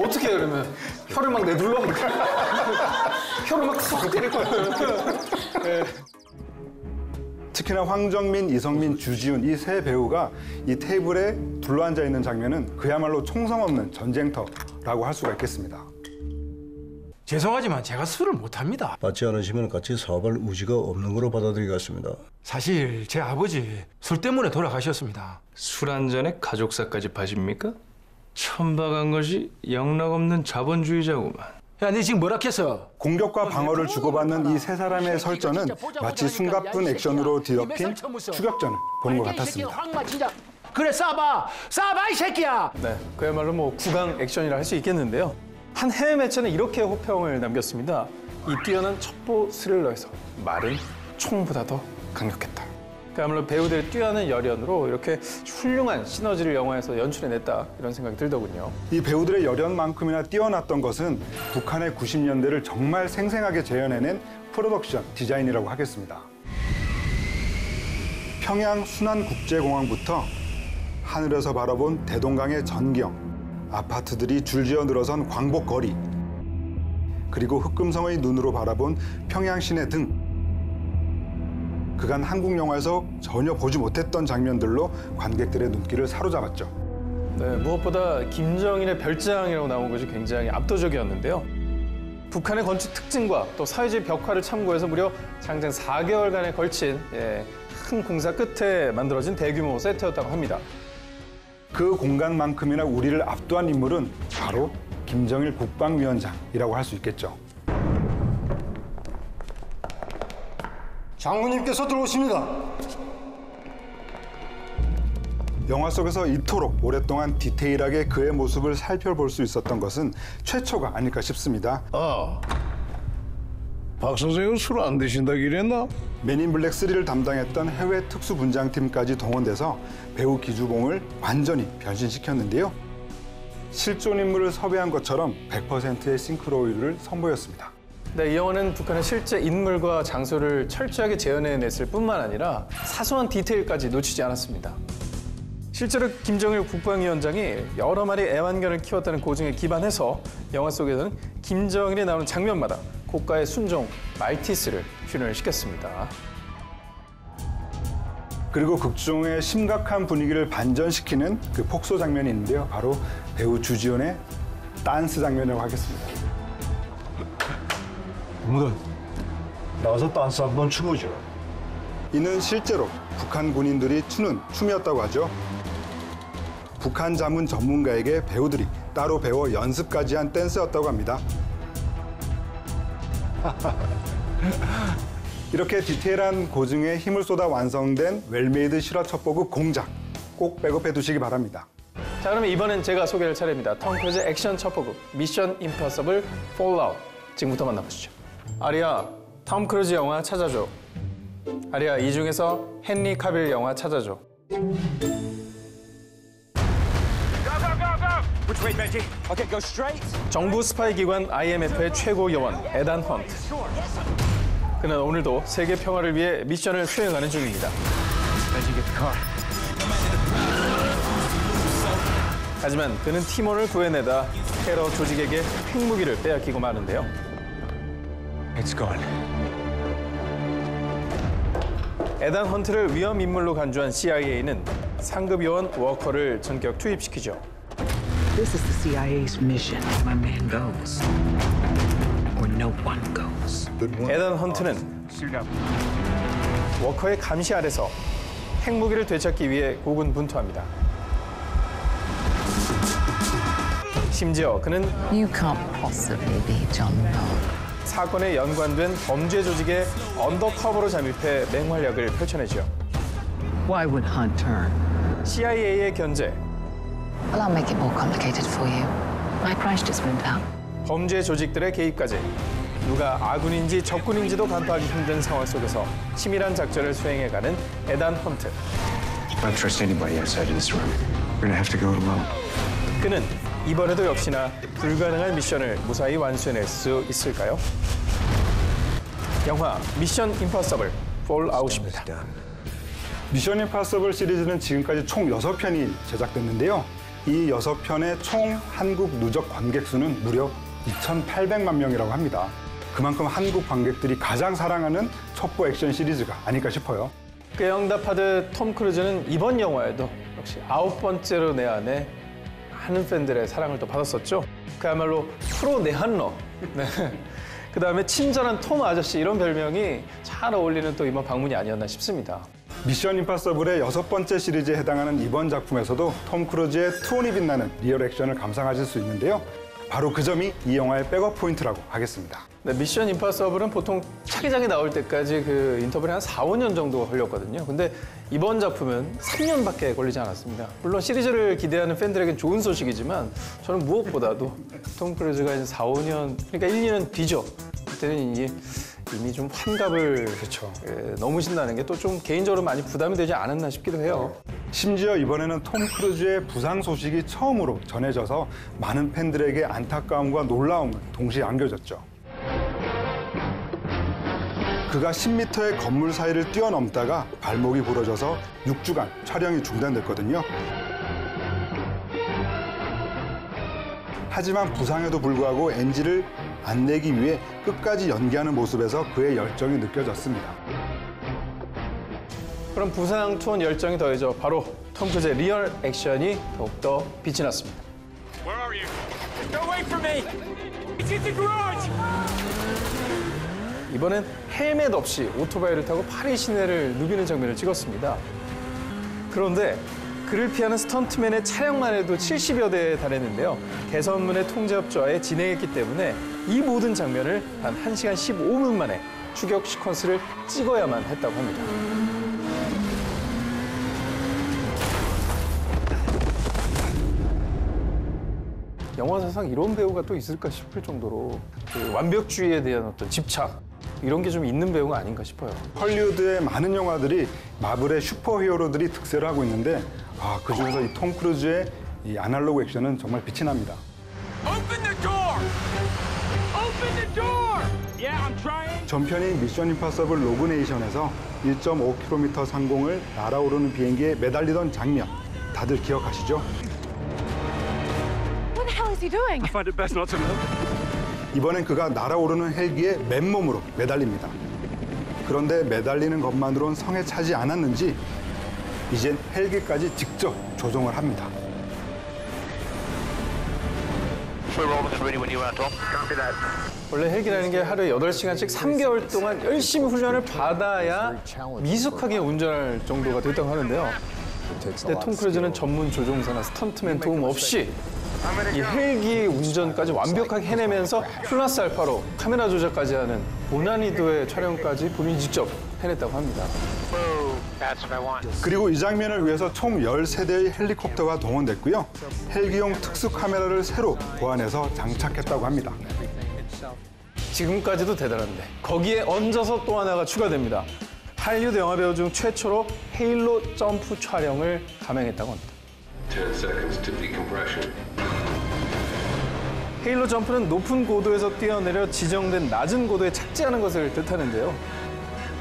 [SPEAKER 1] 어떻게 해 그러면? 혀를 막 내둘러? 혀를 막 탁 때릴 거야. 네.
[SPEAKER 12] 특히나 황정민, 이성민, 주지훈 이 세 배우가 이 테이블에 둘러앉아 있는 장면은 그야말로 총성 없는 전쟁터라고 할 수가 있겠습니다.
[SPEAKER 8] 죄송하지만 제가 술을 못합니다.
[SPEAKER 4] 받지 않으시면 같이 사업할 의지가 없는 거로 받아들이겠습니다.
[SPEAKER 8] 사실 제 아버지 술 때문에 돌아가셨습니다.
[SPEAKER 9] 술 한 잔에 가족사까지 파십니까? 천박한 것이 영락없는 자본주의자구만.
[SPEAKER 8] 야, 네 지금 뭐라 했어?
[SPEAKER 12] 공격과 방어를 주고받는 이 세 사람의 설전은 마치 숨가쁜 액션으로 뒤덮인 추격전을 보는 것 같았습니다.
[SPEAKER 8] 그래 쏴봐 이 새끼야.
[SPEAKER 1] 네, 그야말로 국악 액션이라 할 수 있겠는데요. 한 해외 매체는 이렇게 호평을 남겼습니다. 이 뛰어난 첩보 스릴러에서 말은 총보다 더 강력했다. 그야말로 배우들의 뛰어난 열연으로 이렇게 훌륭한 시너지를 영화에서 연출해냈다 이런 생각이 들더군요.
[SPEAKER 12] 이 배우들의 열연만큼이나 뛰어났던 것은 북한의 90년대를 정말 생생하게 재현해낸 프로덕션 디자인이라고 하겠습니다. 평양 순안국제공항부터 하늘에서 바라본 대동강의 전경, 아파트들이 줄지어 늘어선 광복거리, 그리고 흑금성의 눈으로 바라본 평양 시내 등 그간 한국 영화에서 전혀 보지 못했던 장면들로 관객들의 눈길을 사로잡았죠.
[SPEAKER 1] 네, 무엇보다 김정일의 별장이라고 나온 것이 굉장히 압도적이었는데요. 북한의 건축 특징과 또 사회주의 벽화를 참고해서 무려 장장 4개월간에 걸친 큰 공사 끝에 만들어진 대규모 세트였다고 합니다.
[SPEAKER 12] 그 공간만큼이나 우리를 압도한 인물은 바로 김정일 국방위원장이라고 할 수 있겠죠.
[SPEAKER 11] 장군님께서 들어오십니다.
[SPEAKER 12] 영화 속에서 이토록 오랫동안 디테일하게 그의 모습을 살펴볼 수 있었던 것은 최초가 아닐까 싶습니다.
[SPEAKER 11] 박 선생은 술 안 드신다기랬나?
[SPEAKER 12] 맨인 블랙 3를 담당했던 해외 특수분장팀까지 동원돼서 배우 기주봉을 완전히 변신시켰는데요. 실존 인물을 섭외한 것처럼 100%의 싱크로율을 선보였습니다.
[SPEAKER 1] 네, 이 영화는 북한의 실제 인물과 장소를 철저하게 재현해냈을 뿐만 아니라 사소한 디테일까지 놓치지 않았습니다. 실제로 김정일 국방위원장이 여러 마리 애완견을 키웠다는 고증에 기반해서 영화 속에서는 김정일이 나오는 장면마다 고가의 순종 말티스를 출연을 시켰습니다.
[SPEAKER 12] 그리고 극중의 심각한 분위기를 반전시키는 그 폭소 장면이 있는데요. 바로 배우 주지훈의 댄스 장면이라고 하겠습니다.
[SPEAKER 11] 뭐야? 나와서 댄스 한번 추보죠.
[SPEAKER 12] 이는 실제로 북한 군인들이 추는 춤이었다고 하죠. 북한 자문 전문가에게 배우들이 따로 배워 연습까지 한 댄스였다고 합니다. 이렇게 디테일한 고증에 힘을 쏟아 완성된 웰메이드 실화 첩보급 공작 꼭 백업해 두시기 바랍니다.
[SPEAKER 1] 자, 그러면 이번엔 제가 소개할 차례입니다. 톰 크루즈 액션 첩보급 미션 임퍼서블 폴아웃. 지금부터 만나보시죠. 아리야, 톰 크루즈 영화 찾아줘. 아리야, 이 중에서 헨리 카빌 영화 찾아줘.
[SPEAKER 3] Which way, Benji? Okay, go straight.
[SPEAKER 1] 정부 스파이 기관 IMF의 최고 요원 에단 헌트. 그는 오늘도 세계 평화를 위해 미션을 수행하는 중입니다.
[SPEAKER 3] Benji, get the car.
[SPEAKER 1] 하지만 그는 팀원을 구해내다 테러 조직에게 핵무기를 빼앗기고 마는데요.
[SPEAKER 3] It's gone.
[SPEAKER 1] 에단 헌트를 위험 인물로 간주한 CIA는 상급 요원 워커를 전격 투입시키죠.
[SPEAKER 14] This is the CIA's mission. My man goes, or no one goes.
[SPEAKER 1] 에단 헌트는 워커의 감시 아래서 핵무기를 되찾기 위해 고군분투합니다. 심지어 그는
[SPEAKER 14] You can't possibly be John Knoll.
[SPEAKER 1] 사건에 연관된 범죄 조직의 언더커버로 잠입해 맹활약을 펼쳐내죠.
[SPEAKER 14] Why would Hunt turn?
[SPEAKER 1] CIA의 견제,
[SPEAKER 14] Well, I'll make it more complicated for you. My price just went up.
[SPEAKER 1] 범죄 조직들의 개입까지 누가 아군인지 적군인지도 간파하기 힘든 상황 속에서 치밀한 작전을 수행해가는 에단 헌트.
[SPEAKER 6] I don't trust anybody outside of this room. We're gonna have to go it alone.
[SPEAKER 1] 그는 이번에도 역시나 불가능한 미션을 무사히 완수해낼 수 있을까요? 영화 미션 임퍼서블 폴아웃입니다.
[SPEAKER 12] 미션 임파서블 시리즈는 지금까지 총 6편이 제작됐는데요. 이 6편의 총 한국 누적 관객 수는 무려 2,800만 명이라고 합니다. 그만큼 한국 관객들이 가장 사랑하는 첩보 액션 시리즈가 아닐까 싶어요.
[SPEAKER 1] 꾀응답하듯 톰 크루즈는 이번 영화에도 역시 9번째로 내 안에 많은 팬들의 사랑을 또 받았었죠. 그야말로 프로 내한러. 네. 그 다음에 친절한 톰 아저씨 이런 별명이 잘 어울리는 또 이번 방문이 아니었나 싶습니다.
[SPEAKER 12] 미션 임파서블의 6번째 시리즈에 해당하는 이번 작품에서도 톰 크루즈의 투혼이 빛나는 리얼 액션을 감상하실 수 있는데요. 바로 그 점이 이 영화의 백업 포인트라고 하겠습니다.
[SPEAKER 1] 네, 미션 임파서블은 보통 차기작이 나올 때까지 그 인터벌이 한 4, 5년 정도 걸렸거든요. 근데 이번 작품은 3년밖에 걸리지 않았습니다. 물론 시리즈를 기대하는 팬들에겐 좋은 소식이지만 저는 무엇보다도 톰 크루즈가 이제 4, 5년, 그러니까 1, 2년 뒤죠. 그때는 이미 좀 환갑을 넘으신다는 게 또 좀 개인적으로 많이 부담이 되지 않았나 싶기도 해요.
[SPEAKER 12] 심지어 이번에는 톰 크루즈의 부상 소식이 처음으로 전해져서 많은 팬들에게 안타까움과 놀라움을 동시에 안겨줬죠. 그가 10m의 건물 사이를 뛰어넘다가 발목이 부러져서 6주간 촬영이 중단됐거든요. 하지만 부상에도 불구하고 NG를 안 내기 위해 끝까지 연기하는 모습에서 그의 열정이 느껴졌습니다.
[SPEAKER 1] 그럼 부상 투혼 열정이 더해져 바로 톰 크루즈의 리얼 액션이 더욱더 빛이 났습니다.
[SPEAKER 3] Where are you? Don't wait for me. It's in the garage.
[SPEAKER 1] 이번엔 헬멧 없이 오토바이를 타고 파리 시내를 누비는 장면을 찍었습니다. 그런데 그를 피하는 스턴트맨의 차량만 해도 70여 대에 달했는데요. 개선문의 통제업자와의 진행했기 때문에 이 모든 장면을 단 1시간 15분 만에 추격 시퀀스를 찍어야만 했다고 합니다. 영화 사상 이런 배우가 또 있을까 싶을 정도로 그 완벽주의에 대한 어떤 집착 이런 게 좀 있는 배우가 아닌가 싶어요.
[SPEAKER 12] 헐리우드의 많은 영화들이 마블의 슈퍼히어로들이 특세를 하고 있는데 그중에서 이 톰 크루즈의 이 아날로그 액션은 정말 빛이 납니다.
[SPEAKER 3] Open the door. Open the door. Yeah, I'm trying.
[SPEAKER 12] 전편인 미션 임파서블 로그네이션에서 1.5km 상공을 날아오르는 비행기에 매달리던 장면 다들 기억하시죠?
[SPEAKER 15] What the hell is he doing?
[SPEAKER 3] I find it best not to know.
[SPEAKER 12] 이번엔 그가 날아오르는 헬기에 맨몸으로 매달립니다. 그런데 매달리는 것만으론 성에 차지 않았는지 이젠 헬기까지 직접 조종을 합니다.
[SPEAKER 1] 원래 헬기라는 게 하루에 8시간씩 3개월 동안 열심히 훈련을 받아야 미숙하게 운전할 정도가 됐다고 하는데요. 근데 톰 크루즈는 전문 조종사나 스턴트맨 도움 없이 이 헬기 운전까지 완벽하게 해내면서 플러스 알파로 카메라 조작까지 하는 고난이도의 촬영까지 본인이 직접 해냈다고 합니다.
[SPEAKER 12] 그리고 이 장면을 위해서 총 13대의 헬리콥터가 동원됐고요. 헬기용 특수 카메라를 새로 보완해서 장착했다고 합니다.
[SPEAKER 1] 지금까지도 대단한데 거기에 얹어서 또 하나가 추가됩니다. 할리우드 영화배우 중 최초로 헤일로 점프 촬영을 감행했다고 합니다.
[SPEAKER 6] 10 seconds to decompression.
[SPEAKER 1] 헤일로 점프는 높은 고도에서 뛰어내려 지정된 낮은 고도에 착지하는 것을 뜻하는데요.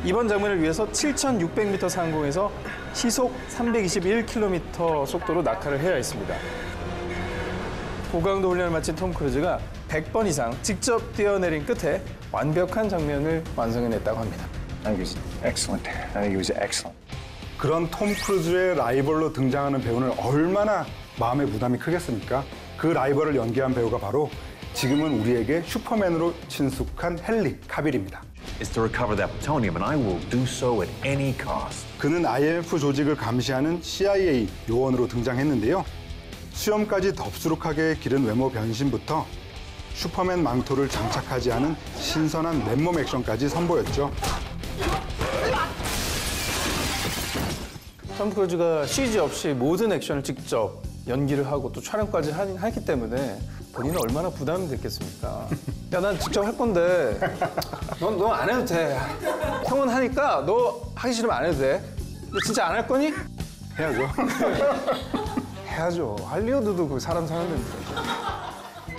[SPEAKER 1] 이번 장면을 위해서 7,600m 상공에서 시속 321km 속도로 낙하를 해야 했습니다. 고강도 훈련을 마친 톰 크루즈가 100번 이상 직접 뛰어내린 끝에 완벽한 장면을 완성해냈다고 합니다.
[SPEAKER 11] I think he was excellent.
[SPEAKER 12] 그런 톰 크루즈의 라이벌로 등장하는 배우는 얼마나 마음의 부담이 크겠습니까? 그 라이벌을 연기한 배우가 바로 지금은 우리에게 슈퍼맨으로 친숙한 헨리 카빌입니다.
[SPEAKER 11] Is to recover that plutonium, and I will do so at any cost.
[SPEAKER 12] 그는 IMF 조직을 감시하는 CIA 요원으로 등장했는데요. 수염까지 덥수룩하게 기른 외모 변신부터 슈퍼맨 망토를 장착하지 않은 신선한 맨몸 액션까지 선보였죠.
[SPEAKER 1] 톰 크루즈가 CG 없이 모든 액션을 직접 연기를 하고 또 촬영까지 했기 때문에 본인은 얼마나 부담이 됐겠습니까? 야, 난 직접 할 건데 너 안 해도 돼. 형은 하니까 너 하기 싫으면 안 해도 돼. 너 진짜 안 할 거니?
[SPEAKER 12] 해야죠.
[SPEAKER 1] 해야죠. 할리우드도 그 사람 사는데.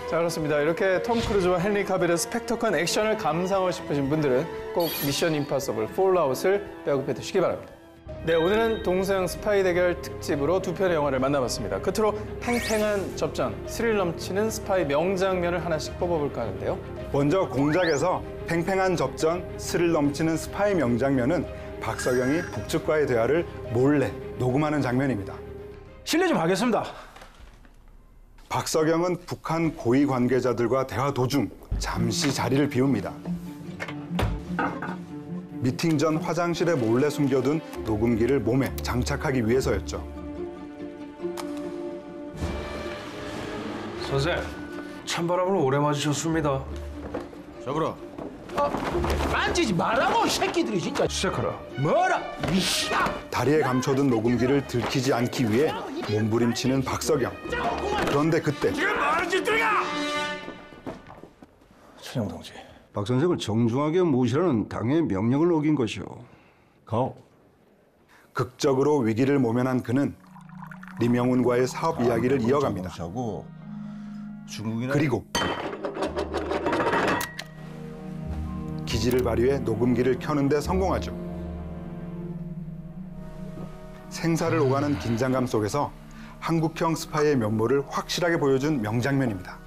[SPEAKER 1] 자, 그렇습니다. 이렇게 톰 크루즈와 헨리 카빌의 스펙터클한 액션을 감상하고 싶으신 분들은 꼭 미션 임파서블 폴아웃을 배고파 드시기 바랍니다. 네, 오늘은 동서양 스파이 대결 특집으로 두 편의 영화를 만나봤습니다. 끝으로 팽팽한 접전, 스릴 넘치는 스파이 명장면을 하나씩 뽑아볼까 하는데요.
[SPEAKER 12] 먼저 공작에서 팽팽한 접전, 스릴 넘치는 스파이 명장면은 박석영이 북측과의 대화를 몰래 녹음하는 장면입니다.
[SPEAKER 8] 실례 좀 하겠습니다.
[SPEAKER 12] 박석영은 북한 고위 관계자들과 대화 도중 잠시 자리를 비웁니다. 미팅 전 화장실에 몰래 숨겨둔 녹음기를 몸에 장착하기 위해서였죠.
[SPEAKER 9] 선생, 찬바람을 오래 맞으셨습니다.
[SPEAKER 8] 잡으라. 만지지 말라고, 새끼들이 진짜.
[SPEAKER 9] 시작하라.
[SPEAKER 8] 뭐라? 이씨야!
[SPEAKER 12] 다리에 감춰둔 녹음기를 들키지 않기 위해 몸부림치는 박석영. 그런데 그때
[SPEAKER 3] 지금 뭐하는 짓들이야!
[SPEAKER 8] 천영 동지.
[SPEAKER 4] 박 선생을 정중하게 모시라는 당의 명령을 어긴 것이오.
[SPEAKER 12] 고. 극적으로 위기를 모면한 그는 리명훈과의 사업 이야기를 이어갑니다. 그리고 의지를 발휘해 녹음기를 켜는 데 성공하죠. 생사를 오가는 긴장감 속에서 한국형 스파이의 면모를 확실하게 보여준 명장면입니다.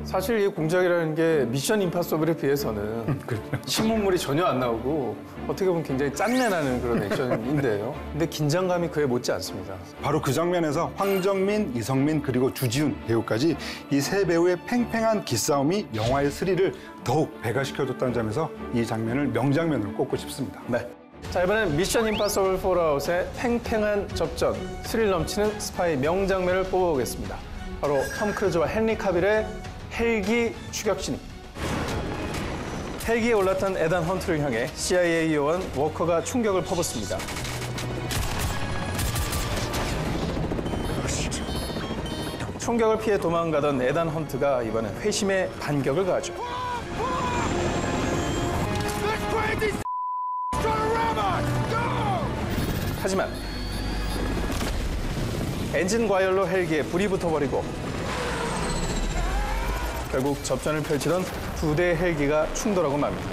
[SPEAKER 1] 사실 이 공작이라는 게 미션 임파서블에 비해서는 신문물이 전혀 안 나오고 어떻게 보면 굉장히 짠내나는 그런 액션인데요. 근데 긴장감이 그에 못지 않습니다.
[SPEAKER 12] 바로 그 장면에서 황정민, 이성민 그리고 주지훈 배우까지 이 세 배우의 팽팽한 기싸움이 영화의 스릴을 더욱 배가시켜줬다는 점에서 이 장면을 명장면으로 꼽고 싶습니다.
[SPEAKER 1] 네. 자, 이번엔 미션 임파서블 폴아웃의 팽팽한 접전, 스릴 넘치는 스파이 명장면을 뽑아보겠습니다. 바로 톰 크루즈와 헨리 카빌의 헬기 추격신. 헬기에 올라탄 에단 헌트를 향해 CIA 요원 워커가 충격을 퍼붓습니다. 충격을 피해 도망가던 에단 헌트가 이번엔 회심의 반격을 가하죠. 하지만 엔진 과열로 헬기에 불이 붙어버리고 결국 접전을 펼치던 두 대의 헬기가 충돌하고 맙니다.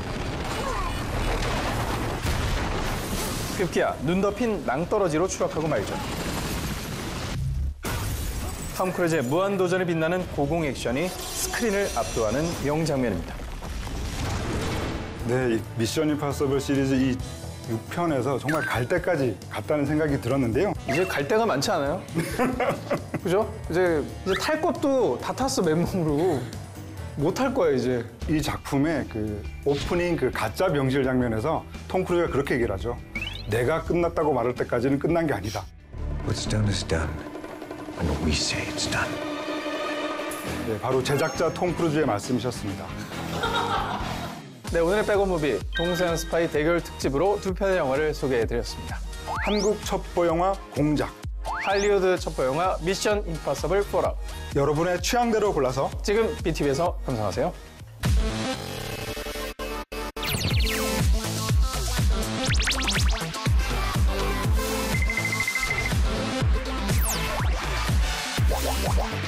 [SPEAKER 1] 급기야 눈 덮인 낭떠러지로 추락하고 말죠. 톰 크루즈의 무한도전에 빛나는 고공 액션이 스크린을 압도하는 명장면입니다.
[SPEAKER 12] 네, 이 미션 임파서블 시리즈 이 6편에서 정말 갈 때까지 갔다는 생각이 들었는데요.
[SPEAKER 1] 이제 갈 데가 많지 않아요? 그죠? 이제 탈 것도 다 탔어, 맨몸으로. 못 탈 거야, 이제.
[SPEAKER 12] 이 작품의 그 오프닝 그 가짜 병실 장면에서 톰 크루즈가 그렇게 얘기를 하죠. 내가 끝났다고 말할 때까지는 끝난 게 아니다.
[SPEAKER 4] What's done is done. And what we say it's done.
[SPEAKER 12] 네, 바로 제작자 톰 크루즈의 말씀이셨습니다.
[SPEAKER 1] 네, 오늘의 백업무비 동서양 스파이 대결 특집으로 두 편의 영화를 소개해드렸습니다.
[SPEAKER 12] 한국 첩보 영화 공작,
[SPEAKER 1] 할리우드 첩보 영화 미션 임파서블 폴아웃.
[SPEAKER 12] 여러분의 취향대로 골라서
[SPEAKER 1] 지금 BTV에서 감상하세요.
[SPEAKER 10] Wow.